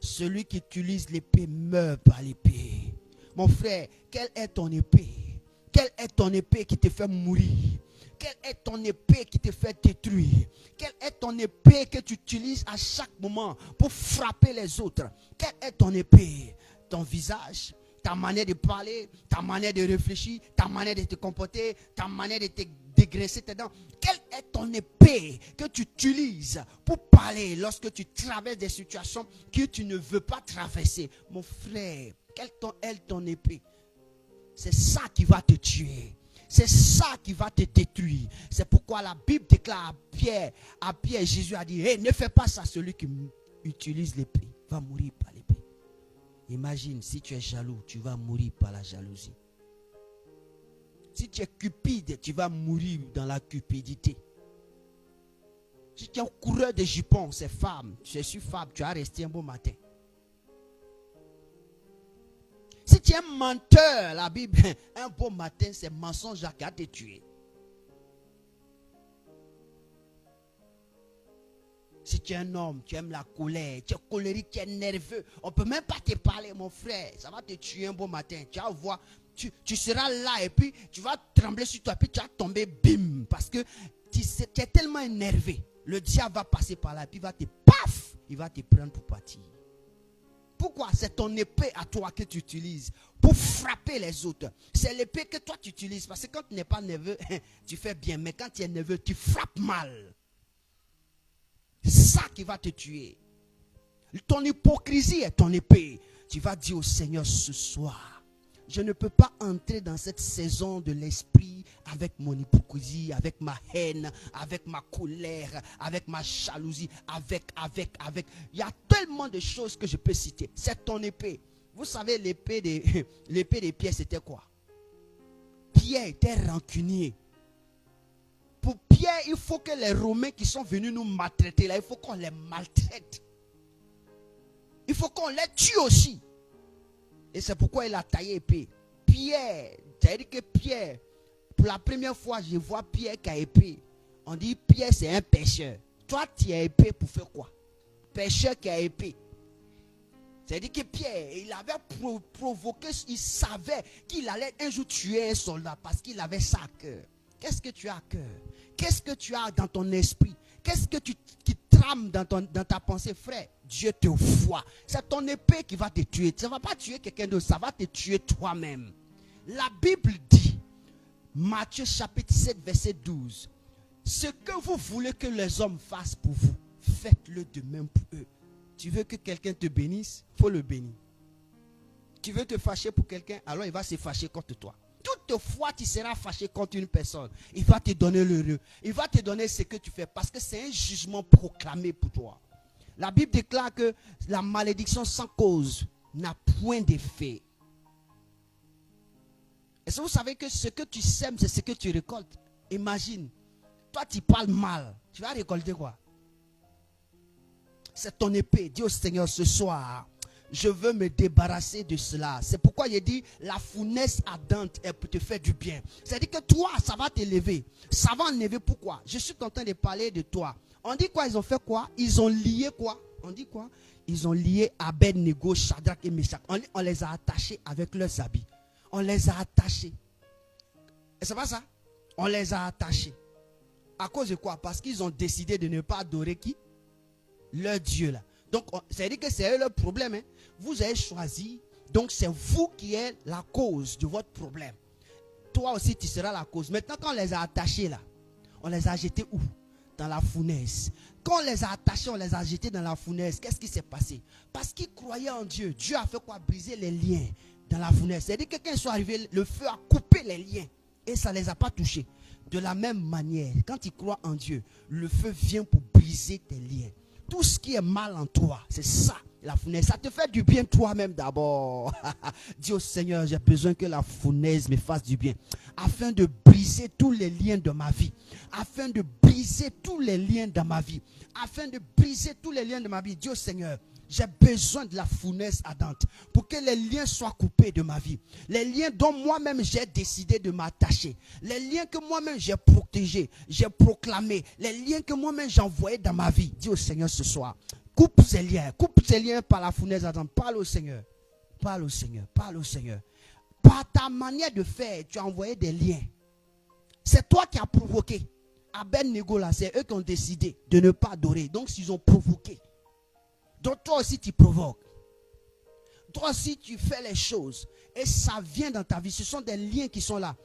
Celui qui utilise l'épée meurt par l'épée. Mon frère, quelle est ton épée? Quelle est ton épée qui te fait mourir? Quelle est ton épée qui te fait détruire? Quelle est ton épée que tu utilises à chaque moment pour frapper les autres? Quelle est ton épée? Ton visage, ta manière de parler, ta manière de réfléchir, ta manière de te comporter, ta manière de te dégraisser tes dents. Quelle est ton épée que tu utilises pour parler lorsque tu traverses des situations que tu ne veux pas traverser? Mon frère, quelle est ton épée? C'est ça qui va te tuer. C'est ça qui va te détruire. C'est pourquoi la Bible déclare à Pierre, Jésus a dit, hey, ne fais pas ça. Celui qui utilise l'épée va mourir par l'épée. Imagine, si tu es jaloux, tu vas mourir par la jalousie. Si tu es cupide, tu vas mourir dans la cupidité. Si tu es un coureur de jupons, c'est femme. Je suis femme, tu as resté un bon matin. Si tu es un menteur, la Bible, un beau matin, c'est mensonge qui a te tué. Si tu es un homme, tu aimes la colère, tu es colérique, tu es nerveux, on ne peut même pas te parler, mon frère. Ça va te tuer un beau matin. Tu vas voir, tu seras là et puis tu vas trembler sur toi, puis tu vas tomber, bim. Parce que tu es tellement énervé. Le diable va passer par là et puis il va te prendre pour partir. Pourquoi? C'est ton épée à toi que tu utilises pour frapper les autres. C'est l'épée que toi tu utilises. Parce que quand tu n'es pas nerveux, tu fais bien. Mais quand tu es nerveux, tu frappes mal. C'est ça qui va te tuer. Ton hypocrisie est ton épée. Tu vas dire au Seigneur ce soir, je ne peux pas entrer dans cette saison de l'esprit avec mon hypocrisie, avec ma haine, avec ma colère, avec ma jalousie, avec. Il y a tellement de choses que je peux citer. C'est ton épée. Vous savez, l'épée des Pierre, c'était quoi? Pierre était rancunier. Pour Pierre, il faut que les Romains qui sont venus nous maltraiter, là, il faut qu'on les maltraite. Il faut qu'on les tue aussi. Et c'est pourquoi il a taillé épée. Pierre, c'est-à-dire que Pierre, pour la première fois, je vois Pierre qui a épée. On dit Pierre, c'est un pêcheur. Toi, tu as épée pour faire quoi? Pêcheur qui a épée. C'est-à-dire que Pierre, il avait provoqué, il savait qu'il allait un jour tuer un soldat parce qu'il avait ça à cœur. Qu'est-ce que tu as à cœur? Qu'est-ce que tu as dans ton esprit? Qu'est-ce que qui trame dans ta pensée, frère? Dieu te voit. C'est ton épée qui va te tuer. Ça ne va pas tuer quelqu'un d'autre, ça va te tuer toi-même. La Bible dit, Matthieu chapitre 7, verset 12, ce que vous voulez que les hommes fassent pour vous, faites-le de même pour eux. Tu veux que quelqu'un te bénisse, il faut le bénir. Tu veux te fâcher pour quelqu'un, alors il va se fâcher contre toi. Toutefois, tu seras fâché contre une personne. Il va te donner l'heureux. Il va te donner ce que tu fais parce que c'est un jugement proclamé pour toi. La Bible déclare que la malédiction sans cause n'a point d'effet. Est-ce que vous savez que ce que tu sèmes, c'est ce que tu récoltes? Imagine, toi tu parles mal, tu vas récolter quoi? C'est ton épée. Dis au Seigneur ce soir, je veux me débarrasser de cela. C'est pourquoi il dit la fournaise ardente, elle peut te faire du bien. C'est-à-dire que toi, ça va t'élever. Ça va enlever. Pourquoi? Je suis en train de parler de toi. On dit quoi? Ils ont fait quoi? Ils ont lié quoi? On dit quoi? Ils ont lié Abed-Nego, Shadrach et Meshach. On les a attachés avec leurs habits. On les a attachés. Et c'est pas ça? On les a attachés. À cause de quoi? Parce qu'ils ont décidé de ne pas adorer qui? Leur Dieu là. Donc, c'est-à-dire que c'est eux le problème. Hein? Vous avez choisi. Donc, c'est vous qui êtes la cause de votre problème. Toi aussi, tu seras la cause. Maintenant, quand on les a attachés là, on les a jetés où? Dans la fournaise. Quand on les a attachés, on les a jetés dans la fournaise. Qu'est-ce qui s'est passé? Parce qu'ils croyaient en Dieu. Dieu a fait quoi? Briser les liens dans la fournaise. C'est-à-dire que quand ils sont arrivés, le feu a coupé les liens. Et ça ne les a pas touchés. De la même manière, quand tu crois en Dieu, le feu vient pour briser tes liens. Tout ce qui est mal en toi, c'est ça, la fournaise. Ça te fait du bien toi-même d'abord. Dis au Seigneur, j'ai besoin que la fournaise me fasse du bien. Afin de briser tous les liens de ma vie. Afin de briser tous les liens de ma vie. Afin de briser tous les liens de ma vie. Dis au Seigneur, j'ai besoin de la fournaise ardente pour que les liens soient coupés de ma vie. Les liens dont moi-même j'ai décidé de m'attacher. Les liens que moi-même j'ai protégés, j'ai proclamés. Les liens que moi-même j'ai envoyés dans ma vie. Dis au Seigneur ce soir, coupe ces liens par la fournaise ardente. Parle au Seigneur. Parle au Seigneur. Parle au Seigneur. Par ta manière de faire, tu as envoyé des liens. C'est toi qui as provoqué. Abed-Nego là, c'est eux qui ont décidé de ne pas adorer. Donc ils ont provoqué. Donc toi aussi tu provoques. Toi aussi tu fais les choses. Et ça vient dans ta vie. Ce sont des liens qui sont là.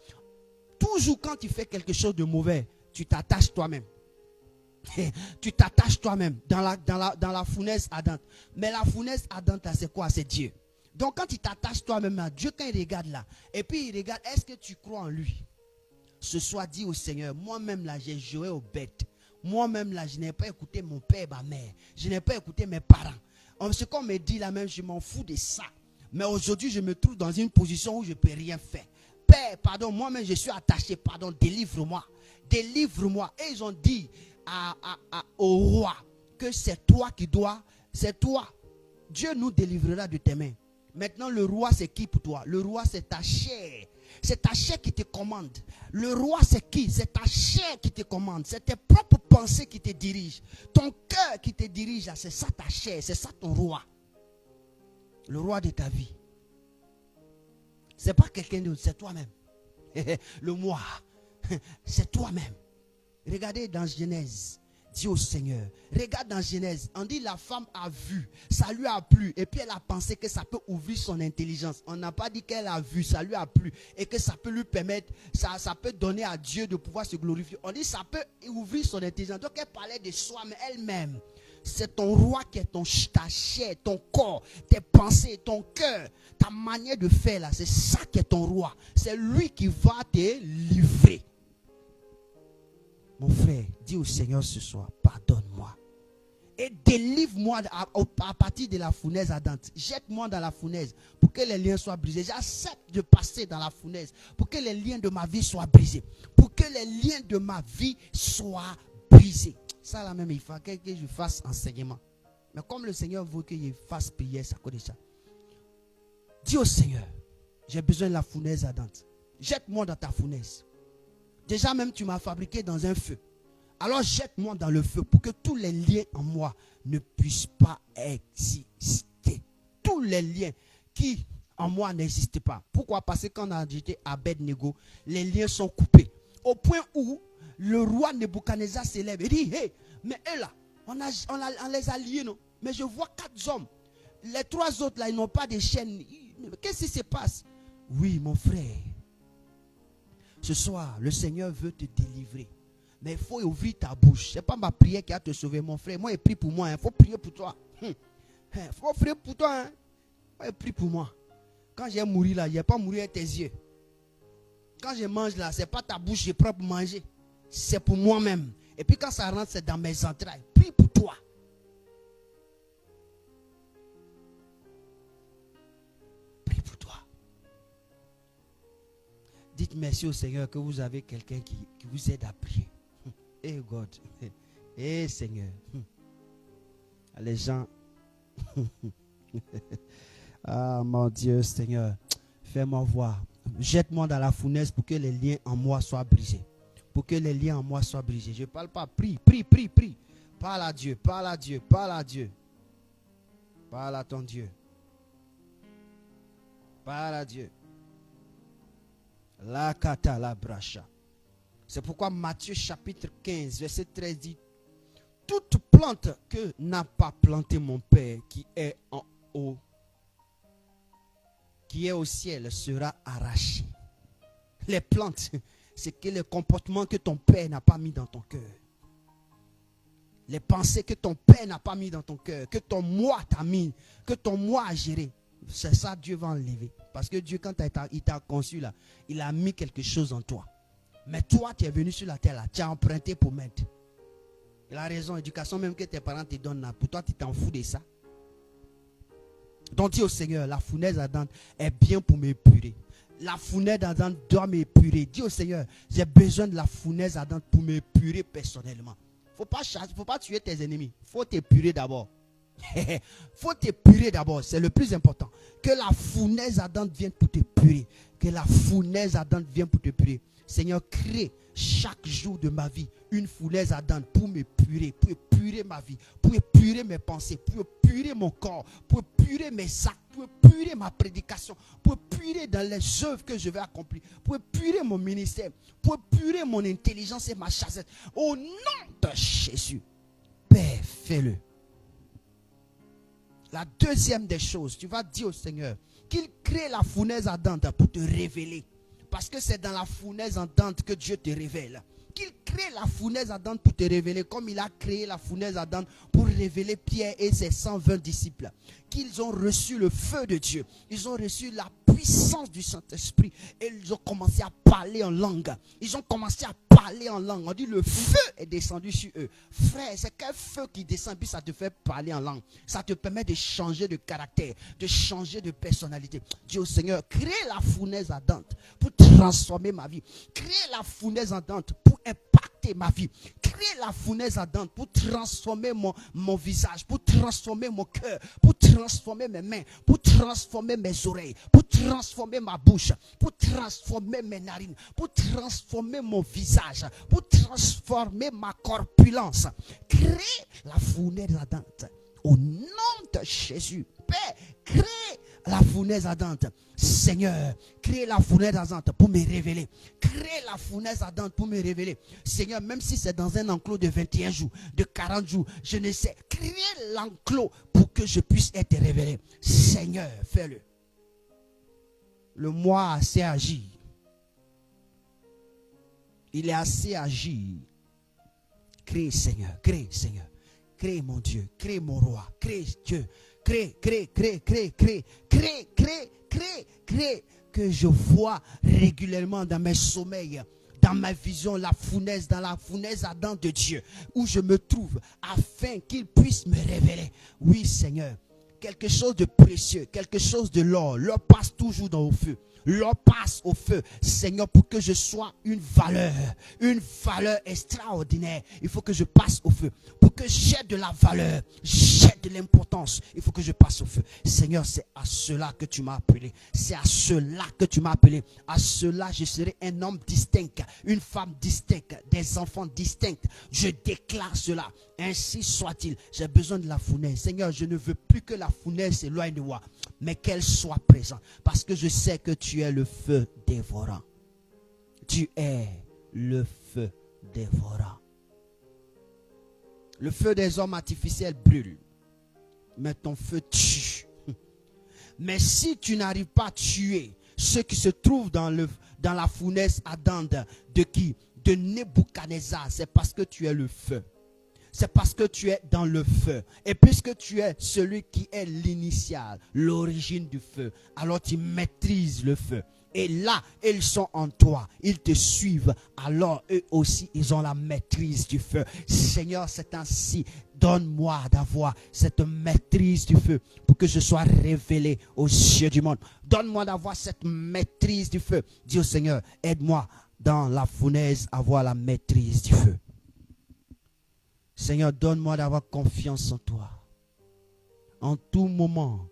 Toujours quand tu fais quelque chose de mauvais, tu t'attaches toi-même. Tu t'attaches toi-même dans la fournaise ardente. Mais la fournaise ardente, c'est quoi? C'est Dieu. Donc quand tu t'attaches toi-même à Dieu, quand il regarde là, et puis il regarde, est-ce que tu crois en lui? Ce soir, dis au Seigneur, moi-même là, j'ai joué aux bêtes. Moi-même là, je n'ai pas écouté mon père et ma mère. Je n'ai pas écouté mes parents. Ce qu'on me dit là même, je m'en fous de ça. Mais aujourd'hui, je me trouve dans une position où je ne peux rien faire. Père, pardon, moi-même je suis attaché, pardon, délivre-moi. Délivre-moi. Et ils ont dit au roi que c'est toi qui dois, c'est toi. Dieu nous délivrera de tes mains. Maintenant, le roi, c'est qui pour toi? Le roi, c'est ta chair. C'est ta chair qui te commande. Le roi, c'est qui? C'est ta chair qui te commande. C'est tes propres pensées pensées qui te dirigent. Ton cœur qui te dirige, là, c'est ça ta chair, c'est ça ton roi. Le roi de ta vie. C'est pas quelqu'un d'autre, c'est toi-même. Le moi, c'est toi-même. Regardez dans Genèse. Dis au Seigneur, regarde dans Genèse, on dit la femme a vu, ça lui a plu, et puis elle a pensé que ça peut ouvrir son intelligence. On n'a pas dit qu'elle a vu, ça lui a plu, et que ça peut lui permettre, ça peut donner à Dieu de pouvoir se glorifier. On dit ça peut ouvrir son intelligence. Donc elle parlait de soi, mais elle-même. C'est ton roi qui est ta chair, ton corps, tes pensées, ton cœur, ta manière de faire là, c'est ça qui est ton roi. C'est lui qui va te livrer. Mon frère, dis au Seigneur ce soir, pardonne-moi. Et délivre-moi à partir de la fournaise ardente. Jette-moi dans la fournaise pour que les liens soient brisés. J'accepte de passer dans la fournaise pour que les liens de ma vie soient brisés. Pour que les liens de ma vie soient brisés. Ça là même, il faut que je fasse enseignement. Mais comme le Seigneur veut que je fasse prière, ça connaît ça. Dis au Seigneur, j'ai besoin de la fournaise ardente. Jette-moi dans ta fournaise. Déjà même tu m'as fabriqué dans un feu. Alors jette-moi dans le feu pour que tous les liens en moi ne puissent pas exister. Tous les liens qui en moi n'existent pas. Pourquoi? Parce que quand on a jeté Abed-Nego, les liens sont coupés. Au point où le roi Nebuchadnezzar s'élève et dit, hey, mais eux là, on les a liés, non? Mais je vois 4 hommes. Les 3 autres là, ils n'ont pas de chaînes. Qu'est-ce qui se passe? Oui, mon frère. Ce soir, le Seigneur veut te délivrer. Mais il faut ouvrir ta bouche. Ce n'est pas ma prière qui va te sauver, mon frère. Moi, je prie pour moi. Il faut prier pour toi. Il faut prier pour toi. Moi, je prie pour moi. Quand j'ai mouru là, je n'ai pas mouru avec tes yeux. Quand je mange là, ce n'est pas ta bouche, je prends pour manger. C'est pour moi-même. Et puis quand ça rentre, c'est dans mes entrailles. Prie pour toi. Prie pour toi. Dites merci au Seigneur que vous avez quelqu'un qui vous aide à prier. Eh God. Eh Seigneur. Les gens. Ah mon Dieu Seigneur. Fais-moi voir. Jette-moi dans la fournaise pour que les liens en moi soient brisés. Pour que les liens en moi soient brisés. Je ne parle pas. Prie, prie, prie, prie. Parle à Dieu, parle à Dieu, parle à Dieu. Parle à ton Dieu. Parle à Dieu. La kata la bracha. C'est pourquoi Matthieu chapitre 15 verset 13 dit: toute plante que n'a pas planté mon Père qui est en haut, qui est au ciel, sera arrachée. Les plantes, c'est que le comportement que ton Père n'a pas mis dans ton cœur. Les pensées que ton Père n'a pas mis dans ton cœur, que ton moi t'a mis, que ton moi a géré. C'est ça Dieu va enlever. Parce que Dieu, quand il t'a conçu là, il a mis quelque chose en toi. Mais toi, tu es venu sur la terre là, tu as emprunté pour mettre. Il a raison, l'éducation même que tes parents te donnent là, pour toi, tu t'en fous de ça. Donc dis au Seigneur, la fournaise ardente est bien pour m'épurer. La fournaise ardente doit m'épurer. Dis au Seigneur, j'ai besoin de la fournaise ardente pour m'épurer personnellement. Faut pas tuer tes ennemis. Faut t'épurer d'abord. Faut t'épurer d'abord, c'est le plus important. Que la fournaise ardente vienne pour t'épurer. Que la fournaise ardente vienne pour t'épurer. Seigneur, crée chaque jour de ma vie une fournaise ardente pour m'épurer, pour épurer ma vie, pour épurer mes pensées, pour épurer mon corps, pour épurer mes actes, pour épurer ma prédication, pour épurer dans les œuvres que je vais accomplir, pour épurer mon ministère, pour épurer mon intelligence et ma chasteté. Au nom de Jésus, Père, fais-le. La deuxième des choses, tu vas dire au Seigneur qu'il crée la fournaise ardente pour te révéler. Parce que c'est dans la fournaise ardente que Dieu te révèle. Qu'il crée la fournaise ardente pour te révéler, comme il a créé la fournaise ardente pour révéler Pierre et ses 120 disciples. Qu'ils ont reçu le feu de Dieu. Ils ont reçu la puissance du Saint-Esprit. Et ils ont commencé à parler en langue. Ils ont commencé à parler en langue. On dit le feu est descendu sur eux. Frère, c'est quel feu qui descend, puis ça te fait parler en langue. Ça te permet de changer de caractère, de changer de personnalité. Dis au Seigneur, crée la fournaise ardente pour transformer ma vie. Crée la fournaise ardente pour impacter affecter ma vie. Crée la fournaise ardente pour transformer mon visage, pour transformer mon cœur, pour transformer mes mains, pour transformer mes oreilles, pour transformer ma bouche, pour transformer mes narines, pour transformer mon visage, pour transformer ma corpulence. Crée la fournaise ardente. Au nom de Jésus, Père, crée la fournaise ardente. Seigneur, crée la fournaise ardente pour me révéler. Crée la fournaise ardente pour me révéler. Seigneur, même si c'est dans un enclos de 21 jours, de 40 jours, je ne sais. Crée l'enclos pour que je puisse être révélé. Seigneur, fais-le. Le moi a assez agi. Il est assez agi. Crée, Seigneur, crée, Seigneur. Crée mon Dieu, crée mon roi, crée Dieu, crée, que je vois régulièrement dans mes sommeils, dans ma vision, dans la fournaise ardente de Dieu, où je me trouve, afin qu'il puisse me révéler. Oui, Seigneur, quelque chose de précieux, quelque chose de l'or. L'or passe toujours dans le feu. L'or passe au feu, Seigneur, pour que je sois une valeur extraordinaire. Il faut que je passe au feu. Pour que j'ai de la valeur, j'ai de l'importance, il faut que je passe au feu. Seigneur, c'est à cela que tu m'as appelé. C'est à cela que tu m'as appelé. À cela, je serai un homme distinct, une femme distincte, des enfants distincts. Je déclare cela. Ainsi soit-il. J'ai besoin de la fournaise. Seigneur, je ne veux plus que la fournaise s'éloigne de moi, mais qu'elle soit présente. Parce que je sais que tu es le feu dévorant. Tu es le feu dévorant. Le feu des hommes artificiels brûle, mais ton feu tue. Mais si tu n'arrives pas à tuer ceux qui se trouvent dans la fournaise ardente de qui? De Nebuchadnezzar, c'est parce que tu es le feu. C'est parce que tu es dans le feu. Et puisque tu es celui qui est l'initial, l'origine du feu, alors tu maîtrises le feu. Et là, ils sont en toi. Ils te suivent. Alors, eux aussi, ils ont la maîtrise du feu. Seigneur, c'est ainsi. Donne-moi d'avoir cette maîtrise du feu pour que je sois révélé aux yeux du monde. Donne-moi d'avoir cette maîtrise du feu. Dis au Seigneur, aide-moi dans la fournaise à avoir la maîtrise du feu. Seigneur, donne-moi d'avoir confiance en toi. En tout moment,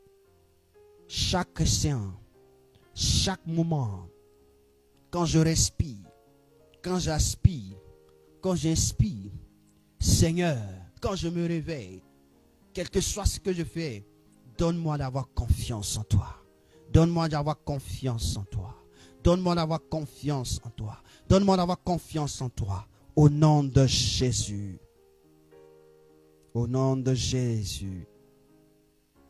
chaque séance, chaque moment, quand je respire, quand j'aspire, quand j'inspire, Seigneur, quand je me réveille, quel que soit ce que je fais, donne-moi d'avoir confiance en toi. Donne-moi d'avoir confiance en toi. Donne-moi d'avoir confiance en toi. Donne-moi d'avoir confiance en toi. Au nom de Jésus. Au nom de Jésus.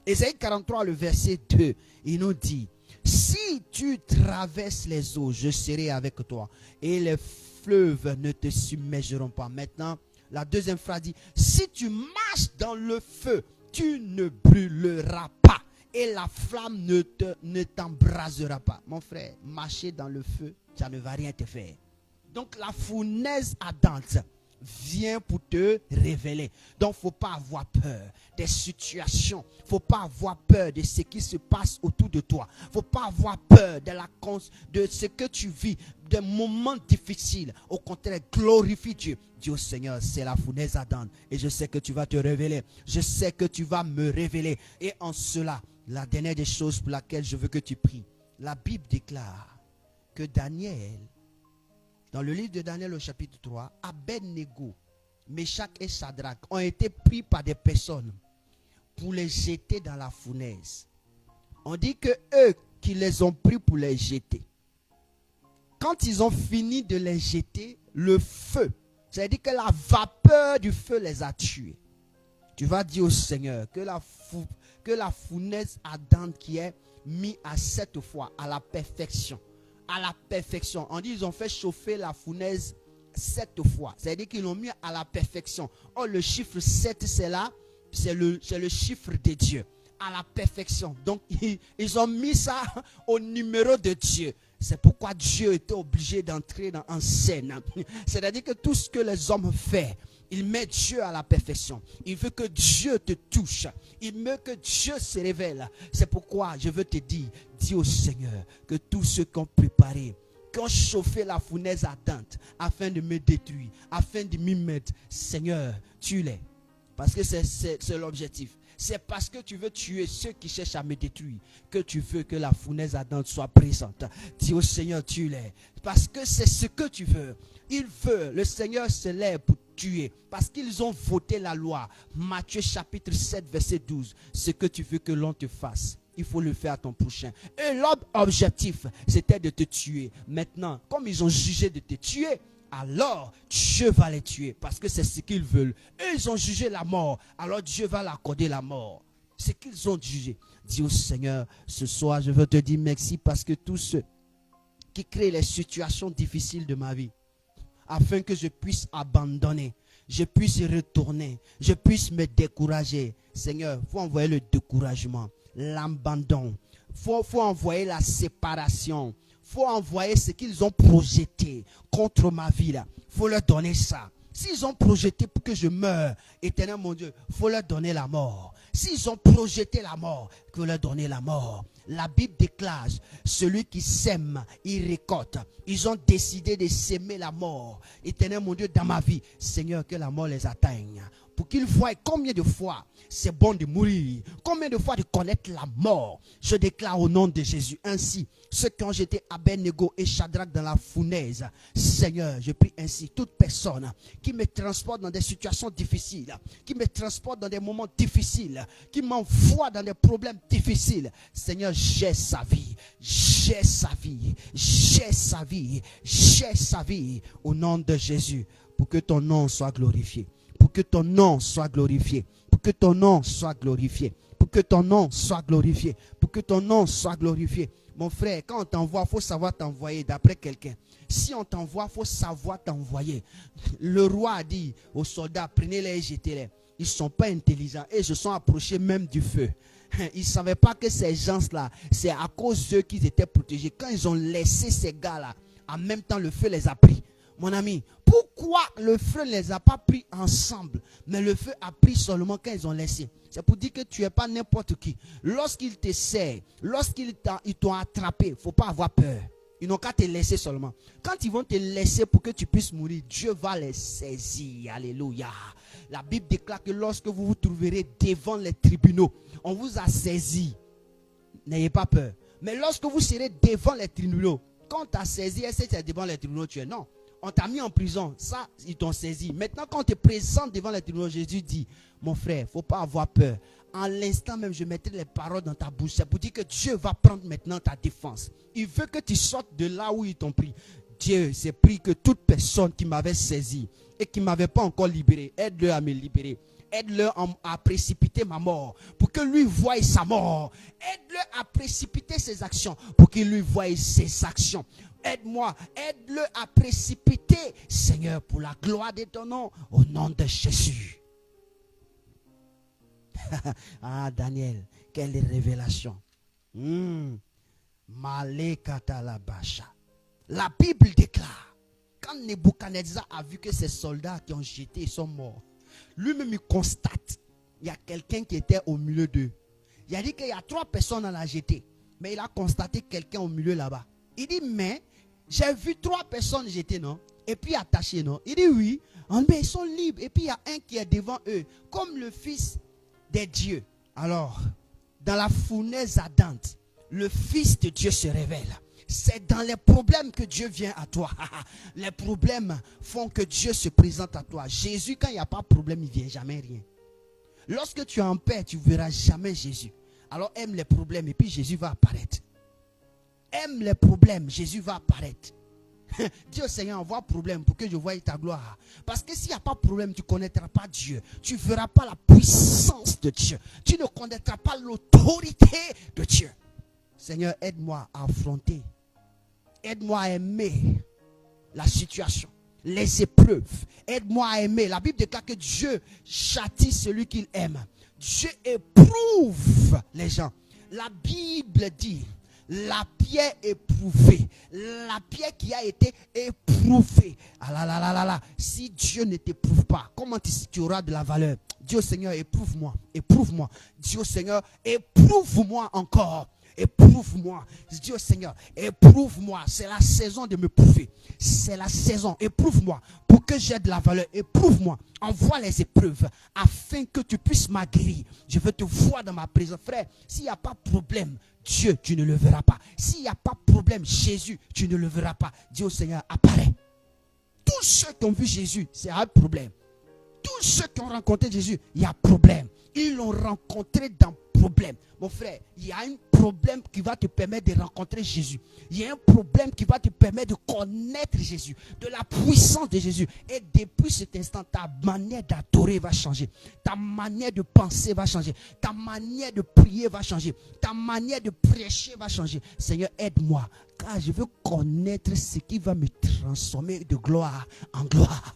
Ésaïe 43, le verset 2, il nous dit, si tu traverses les eaux, je serai avec toi et les fleuves ne te submergeront pas. Maintenant, la deuxième phrase dit, si tu marches dans le feu, tu ne brûleras pas et la flamme ne t'embrasera pas. Mon frère, marcher dans le feu, ça ne va rien te faire. Donc la fournaise ardente vient pour te révéler. Donc, il ne faut pas avoir peur des situations. Il ne faut pas avoir peur de ce qui se passe autour de toi. Il ne faut pas avoir peur de ce que tu vis, des moments difficiles. Au contraire, glorifie Dieu. Dis au Seigneur, c'est la fournaise ardente. Et je sais que tu vas te révéler. Je sais que tu vas me révéler. Et en cela, la dernière des choses pour laquelle je veux que tu pries. La Bible déclare que Daniel, dans le livre de Daniel au chapitre 3, Abed-Nego, Meshach et Shadrach ont été pris par des personnes pour les jeter dans la fournaise. On dit que eux qui les ont pris pour les jeter, quand ils ont fini de les jeter, le feu, c'est-à-dire que la vapeur du feu les a tués. Tu vas dire au Seigneur que la fournaise ardente qui est mise à 7 fois à la perfection. À la perfection. On dit qu'ils ont fait chauffer la fournaise 7 fois. C'est-à-dire qu'ils l'ont mis à la perfection. Or, le chiffre 7, c'est là, c'est le chiffre de Dieu. À la perfection. Donc, ils ont mis ça au numéro de Dieu. C'est pourquoi Dieu était obligé d'entrer en scène. C'est-à-dire que tout ce que les hommes font, il met Dieu à la perfection. Il veut que Dieu te touche. Il veut que Dieu se révèle. C'est pourquoi je veux te dire, dis au Seigneur que tous ceux qui ont préparé qui ont chauffé la fournaise ardente afin de me détruire, afin de m'y mettre. Seigneur, tue-les. Parce que c'est l'objectif. C'est parce que tu veux tuer ceux qui cherchent à me détruire que tu veux que la fournaise ardente soit présente. Dis au Seigneur, tue-les. Parce que c'est ce que tu veux. Il veut, le Seigneur se lève pour tuer. Parce qu'ils ont voté la loi. Matthieu chapitre 7, verset 12. Ce que tu veux que l'on te fasse, il faut le faire à ton prochain. Et l'objectif, c'était de te tuer. Maintenant, comme ils ont jugé de te tuer, alors Dieu va les tuer parce que c'est ce qu'ils veulent. Eux, ils ont jugé la mort, alors Dieu va l'accorder la mort. C'est qu'ils ont jugé. Dis au Seigneur, ce soir, je veux te dire merci parce que tous ceux qui créent les situations difficiles de ma vie, afin que je puisse abandonner, je puisse retourner, je puisse me décourager. Seigneur, il faut envoyer le découragement, l'abandon. Il faut envoyer la séparation. Il faut envoyer ce qu'ils ont projeté contre ma vie là. Il faut leur donner ça. S'ils ont projeté pour que je meure, éternel mon Dieu, il faut leur donner la mort. S'ils ont projeté la mort, il faut leur donner la mort. La Bible déclare, celui qui sème, il récolte. Ils ont décidé de s'aimer la mort. Éternel mon Dieu, dans ma vie, Seigneur, que la mort les atteigne. Pour qu'ils voient combien de fois c'est bon de mourir, combien de fois de connaître la mort. Je déclare au nom de Jésus. Ainsi, ceux qui ont jeté Abednego et Shadrach dans la fournaise, Seigneur, je prie ainsi, toute personne qui me transporte dans des situations difficiles, qui me transporte dans des moments difficiles, qui m'envoie dans des problèmes difficiles, Seigneur, j'ai sa vie, j'ai sa vie, j'ai sa vie, j'ai sa vie, au nom de Jésus, pour que ton nom soit glorifié. Pour que ton nom soit glorifié. Pour que ton nom soit glorifié. Pour que ton nom soit glorifié. Pour que ton nom soit glorifié. Mon frère, quand on t'envoie, il faut savoir t'envoyer d'après quelqu'un. Si on t'envoie, il faut savoir t'envoyer. Le roi a dit aux soldats, prenez-les et jetez-les. Ils ne sont pas intelligents et se sont approchés même du feu. Ils ne savaient pas que ces gens-là, c'est à cause d'eux qu'ils étaient protégés. Quand ils ont laissé ces gars-là, en même temps, le feu les a pris. Mon ami, pourquoi le feu ne les a pas pris ensemble, mais le feu a pris seulement quand ils ont laissé? C'est pour dire que tu n'es pas n'importe qui. Lorsqu'ils t'essaient, lorsqu'ils t'ont attrapé, il ne faut pas avoir peur. Ils n'ont qu'à te laisser seulement. Quand ils vont te laisser pour que tu puisses mourir, Dieu va les saisir. Alléluia. La Bible déclare que lorsque vous vous trouverez devant les tribunaux, on vous a saisi. N'ayez pas peur. Mais lorsque vous serez devant les tribunaux, quand on t'a saisi, est-ce que c'est devant les tribunaux tu es? Non. On t'a mis en prison, ça, ils t'ont saisi. Maintenant, quand on te présente devant les tribunaux, Jésus dit, mon frère, il ne faut pas avoir peur. En l'instant même, je mettrai les paroles dans ta bouche. C'est pour dire que Dieu va prendre maintenant ta défense. Il veut que tu sortes de là où ils t'ont pris. Dieu s'est pris que toute personne qui m'avait saisi et qui ne m'avait pas encore libéré, aide-le à me libérer. Aide-le à précipiter ma mort pour que lui voie sa mort. Aide-le à précipiter ses actions pour qu'il lui voie ses actions. Aide-moi, aide-le à précipiter, Seigneur, pour la gloire de ton nom, au nom de Jésus. Ah, Daniel, quelle révélation. Malekata la basha. La Bible déclare, quand Nebuchadnezzar a vu que ces soldats qui ont jeté sont morts, lui-même il constate, il y a quelqu'un qui était au milieu d'eux. Il a dit qu'il y a 3 personnes à la jeter, mais il a constaté quelqu'un au milieu là-bas. Il dit, mais j'ai vu 3 personnes jetées, non? Et puis attachées, non? Il dit, oui, mais ils sont libres. Et puis il y a un qui est devant eux, comme le Fils des dieux. Alors, dans la fournaise ardente, le Fils de Dieu se révèle. C'est dans les problèmes que Dieu vient à toi. Les problèmes font que Dieu se présente à toi. Jésus, quand il n'y a pas de problème, il ne vient jamais rien. Lorsque tu es en paix, tu ne verras jamais Jésus. Alors aime les problèmes et puis Jésus va apparaître. Aime les problèmes, Jésus va apparaître. Dis au Seigneur, envoie problème pour que je voie ta gloire. Parce que s'il n'y a pas de problème, tu ne connaîtras pas Dieu. Tu ne verras pas la puissance de Dieu. Tu ne connaîtras pas l'autorité de Dieu. Seigneur, aide-moi à affronter. Aide-moi à aimer la situation, les épreuves. Aide-moi à aimer. La Bible déclare que Dieu châtie celui qu'il aime. Dieu éprouve les gens. La Bible dit, la pierre éprouvée, la pierre qui a été éprouvée. Ah là là là là là. Si Dieu ne t'éprouve pas, comment tu auras de la valeur? Dieu Seigneur, éprouve-moi, éprouve-moi. Dieu Seigneur, éprouve-moi encore. éprouve-moi. Je dis au Seigneur, éprouve-moi. C'est la saison de me prouver. C'est la saison. Éprouve-moi pour que j'ai de la valeur. Éprouve-moi. Envoie les épreuves afin que tu puisses m'aguerrir. Je veux te voir dans ma présence. Frère, s'il n'y a pas de problème, Dieu, tu ne le verras pas. S'il n'y a pas de problème, Jésus, tu ne le verras pas. Dis au Seigneur, apparaît. Tous ceux qui ont vu Jésus, c'est un problème. Tous ceux qui ont rencontré Jésus, il y a problème. Ils l'ont rencontré dans problème. Mon frère, il y a un problème qui va te permettre de rencontrer Jésus. Il y a un problème qui va te permettre de connaître Jésus, de la puissance de Jésus. Et depuis cet instant, ta manière d'adorer va changer. Ta manière de penser va changer. Ta manière de prier va changer. Ta manière de prêcher va changer. Seigneur, aide-moi, car je veux connaître ce qui va me transformer de gloire en gloire.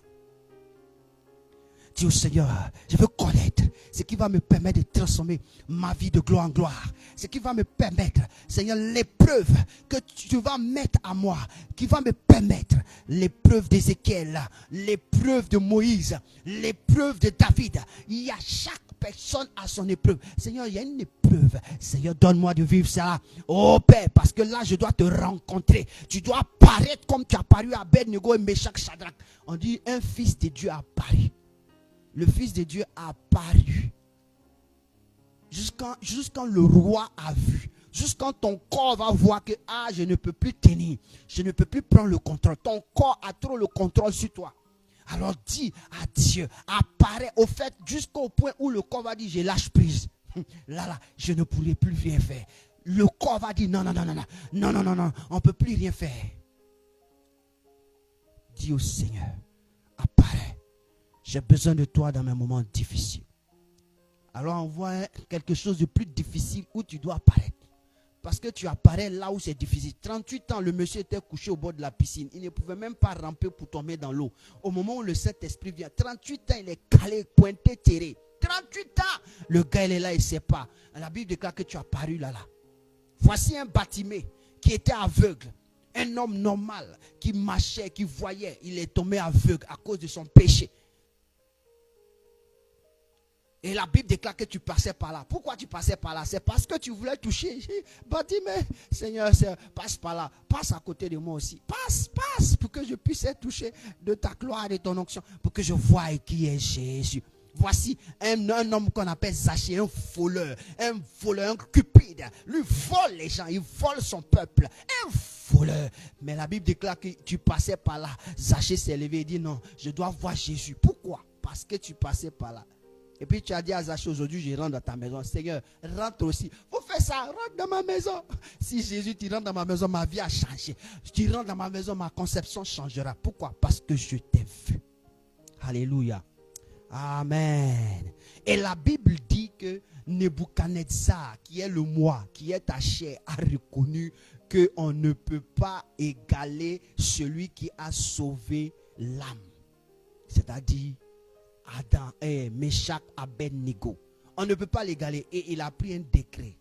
Dis au Seigneur, je veux connaître ce qui va me permettre de transformer ma vie de gloire en gloire. Ce qui va me permettre, Seigneur, l'épreuve que tu vas mettre à moi, qui va me permettre l'épreuve d'Ézéchiel, l'épreuve de Moïse, l'épreuve de David. Il y a chaque personne à son épreuve. Seigneur, il y a une épreuve. Seigneur, donne-moi de vivre ça. Oh Père, parce que là, je dois te rencontrer. Tu dois apparaître comme tu as apparu à Abed-Nego et Meshach Shadrach. On dit, un fils de Dieu a apparu. Le Fils de Dieu a apparu. Jusqu'à le roi a vu. Jusqu'à ton corps va voir que je ne peux plus tenir. Je ne peux plus prendre le contrôle. Ton corps a trop le contrôle sur toi. Alors dis à Dieu, apparaît au fait jusqu'au point où le corps va dire je lâche prise. Là, je ne pourrai plus rien faire. Le corps va dire non, on ne peut plus rien faire. Dis au Seigneur, apparaît. J'ai besoin de toi dans mes moments difficiles. Alors envoie quelque chose de plus difficile où tu dois apparaître. Parce que tu apparais là où c'est difficile. 38 ans, le monsieur était couché au bord de la piscine. Il ne pouvait même pas ramper pour tomber dans l'eau. Au moment où le Saint-Esprit vient, 38 ans, il est calé, pointé, terré. 38 ans, le gars, il est là, il ne sait pas. La Bible déclare que tu as apparu là. Voici un Bartimée qui était aveugle. Un homme normal qui marchait, qui voyait. Il est tombé aveugle à cause de son péché. Et la Bible déclare que tu passais par là. Pourquoi tu passais par là? C'est parce que tu voulais toucher. Bartimée, Seigneur, passe par là. Passe à côté de moi aussi. Passe, pour que je puisse être touché de ta gloire et de ton onction. Pour que je voie qui est Jésus. Voici un homme qu'on appelle Zachée, un voleur, un cupide. Lui vole les gens, il vole son peuple. Un voleur. Mais la Bible déclare que tu passais par là. Zachée s'est levé et dit non, je dois voir Jésus. Pourquoi? Parce que tu passais par là. Et puis tu as dit à Zachée, aujourd'hui je rentre dans ta maison. Seigneur, rentre aussi. Faut faire ça, rentre dans ma maison. Si Jésus, tu rentres dans ma maison, ma vie a changé. Tu rentres dans ma maison, ma conception changera. Pourquoi? Parce que je t'ai vu. Alléluia. Amen. Et la Bible dit que Nebuchadnezzar, qui est le moi, qui est ta chair, a reconnu qu'on ne peut pas égaler celui qui a sauvé l'âme. C'est-à-dire Adam et Meshach Abed-Nego. On ne peut pas l'égaler et il a pris un décret.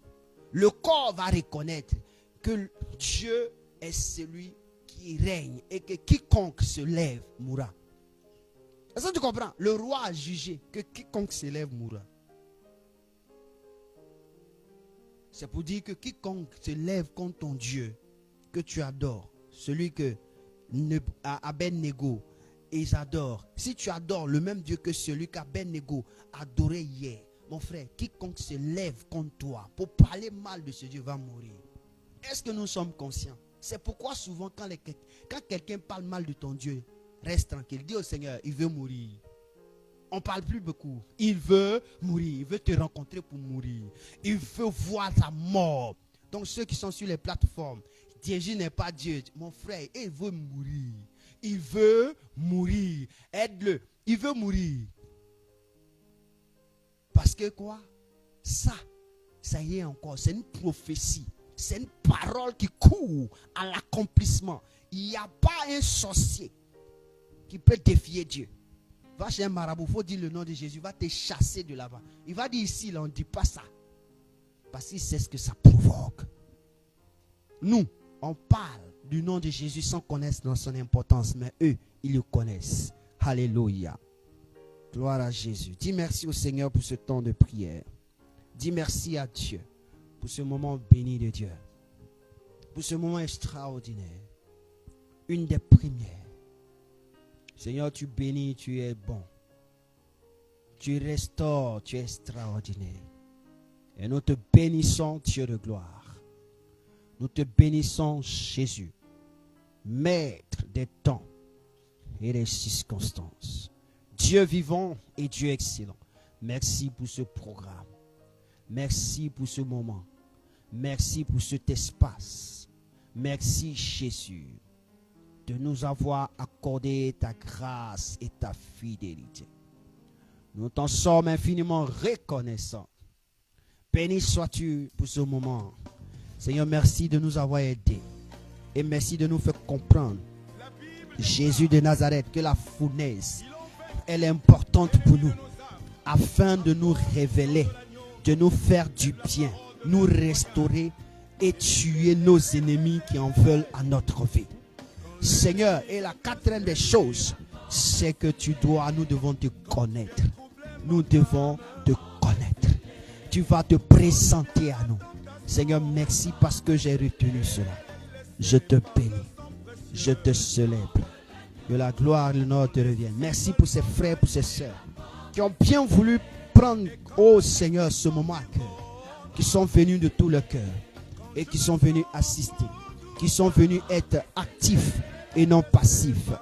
Le corps va reconnaître que Dieu est celui qui règne et que quiconque se lève mourra. Est-ce que tu comprends? Le roi a jugé que quiconque se lève mourra. C'est pour dire que quiconque se lève contre ton Dieu que tu adores, celui que Abed-Nego, ils adorent. Si tu adores le même Dieu que celui qu'Abed-Nego adorait hier, mon frère, quiconque se lève contre toi pour parler mal de ce Dieu va mourir. Est-ce que nous sommes conscients? C'est pourquoi souvent quand quelqu'un parle mal de ton Dieu, reste tranquille. Dis au Seigneur, il veut mourir. On ne parle plus beaucoup. Il veut mourir. Il veut te rencontrer pour mourir. Il veut voir ta mort. Donc ceux qui sont sur les plateformes, Jésus n'est pas Dieu. Mon frère, il veut mourir. Il veut mourir. Aide-le. Il veut mourir. Parce que quoi? Ça y est encore. C'est une prophétie. C'est une parole qui court à l'accomplissement. Il n'y a pas un sorcier qui peut défier Dieu. Va chez un marabout, il faut dire le nom de Jésus, il va te chasser de là-bas. Il va dire ici, là, on ne dit pas ça. Parce qu'il sait ce que ça provoque. Nous, on parle du nom de Jésus sans connaître dans son importance, mais eux, ils le connaissent. Alléluia. Gloire à Jésus. Dis merci au Seigneur pour ce temps de prière. Dis merci à Dieu pour ce moment béni de Dieu, pour ce moment extraordinaire, une des premières. Seigneur, tu bénis, tu es bon. Tu restaures, tu es extraordinaire. Et nous te bénissons, Dieu de gloire. Nous te bénissons, Jésus, Maître des temps et des circonstances. Dieu vivant et Dieu excellent. Merci pour ce programme. Merci pour ce moment. Merci pour cet espace. Merci, Jésus, de nous avoir accordé ta grâce et ta fidélité. Nous t'en sommes infiniment reconnaissants. Béni sois-tu pour ce moment. Seigneur, merci de nous avoir aidés. Et merci de nous faire comprendre, Jésus de Nazareth, que la fournaise, elle est importante pour nous, afin de nous révéler, de nous faire du bien, nous restaurer et tuer nos ennemis qui en veulent à notre vie. Seigneur, et la quatrième des choses, c'est que nous devons te connaître. Nous devons te connaître. Tu vas te présenter à nous. Seigneur, merci parce que j'ai retenu cela. Je te bénis. Je te célèbre. Que la gloire et l'honneur te reviennent. Merci pour ces frères, pour ces sœurs qui ont bien voulu prendre, oh Seigneur, ce moment à cœur. Qui sont venus de tout leur cœur. Et qui sont venus assister. Qui sont venus être actifs et non passifs.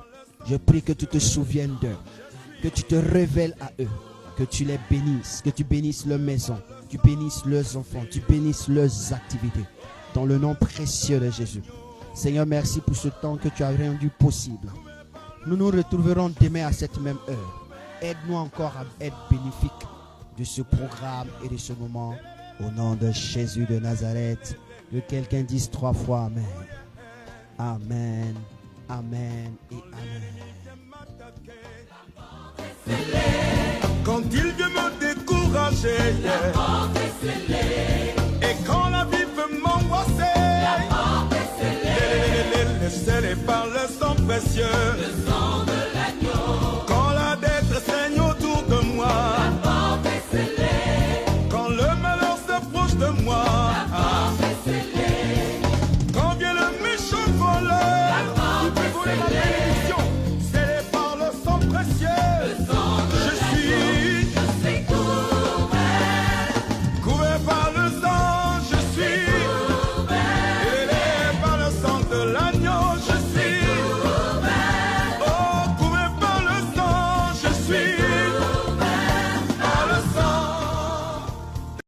Je prie que tu te souviennes d'eux. Que tu te révèles à eux. Que tu les bénisses. Que tu bénisses leur maison. Tu bénisses leurs enfants. Tu bénisses leurs activités. Dans le nom précieux de Jésus. Seigneur, merci pour ce temps que tu as rendu possible. Nous nous retrouverons demain à cette même heure. Aide-nous encore à être bénéfique de ce programme et de ce moment. Au nom de Jésus de Nazareth. Que quelqu'un dise 3 fois Amen. Amen. Amen et Amen. Quand il veut me décourager, et quand la vie veut m'angoisser, laissez-les par le sang précieux.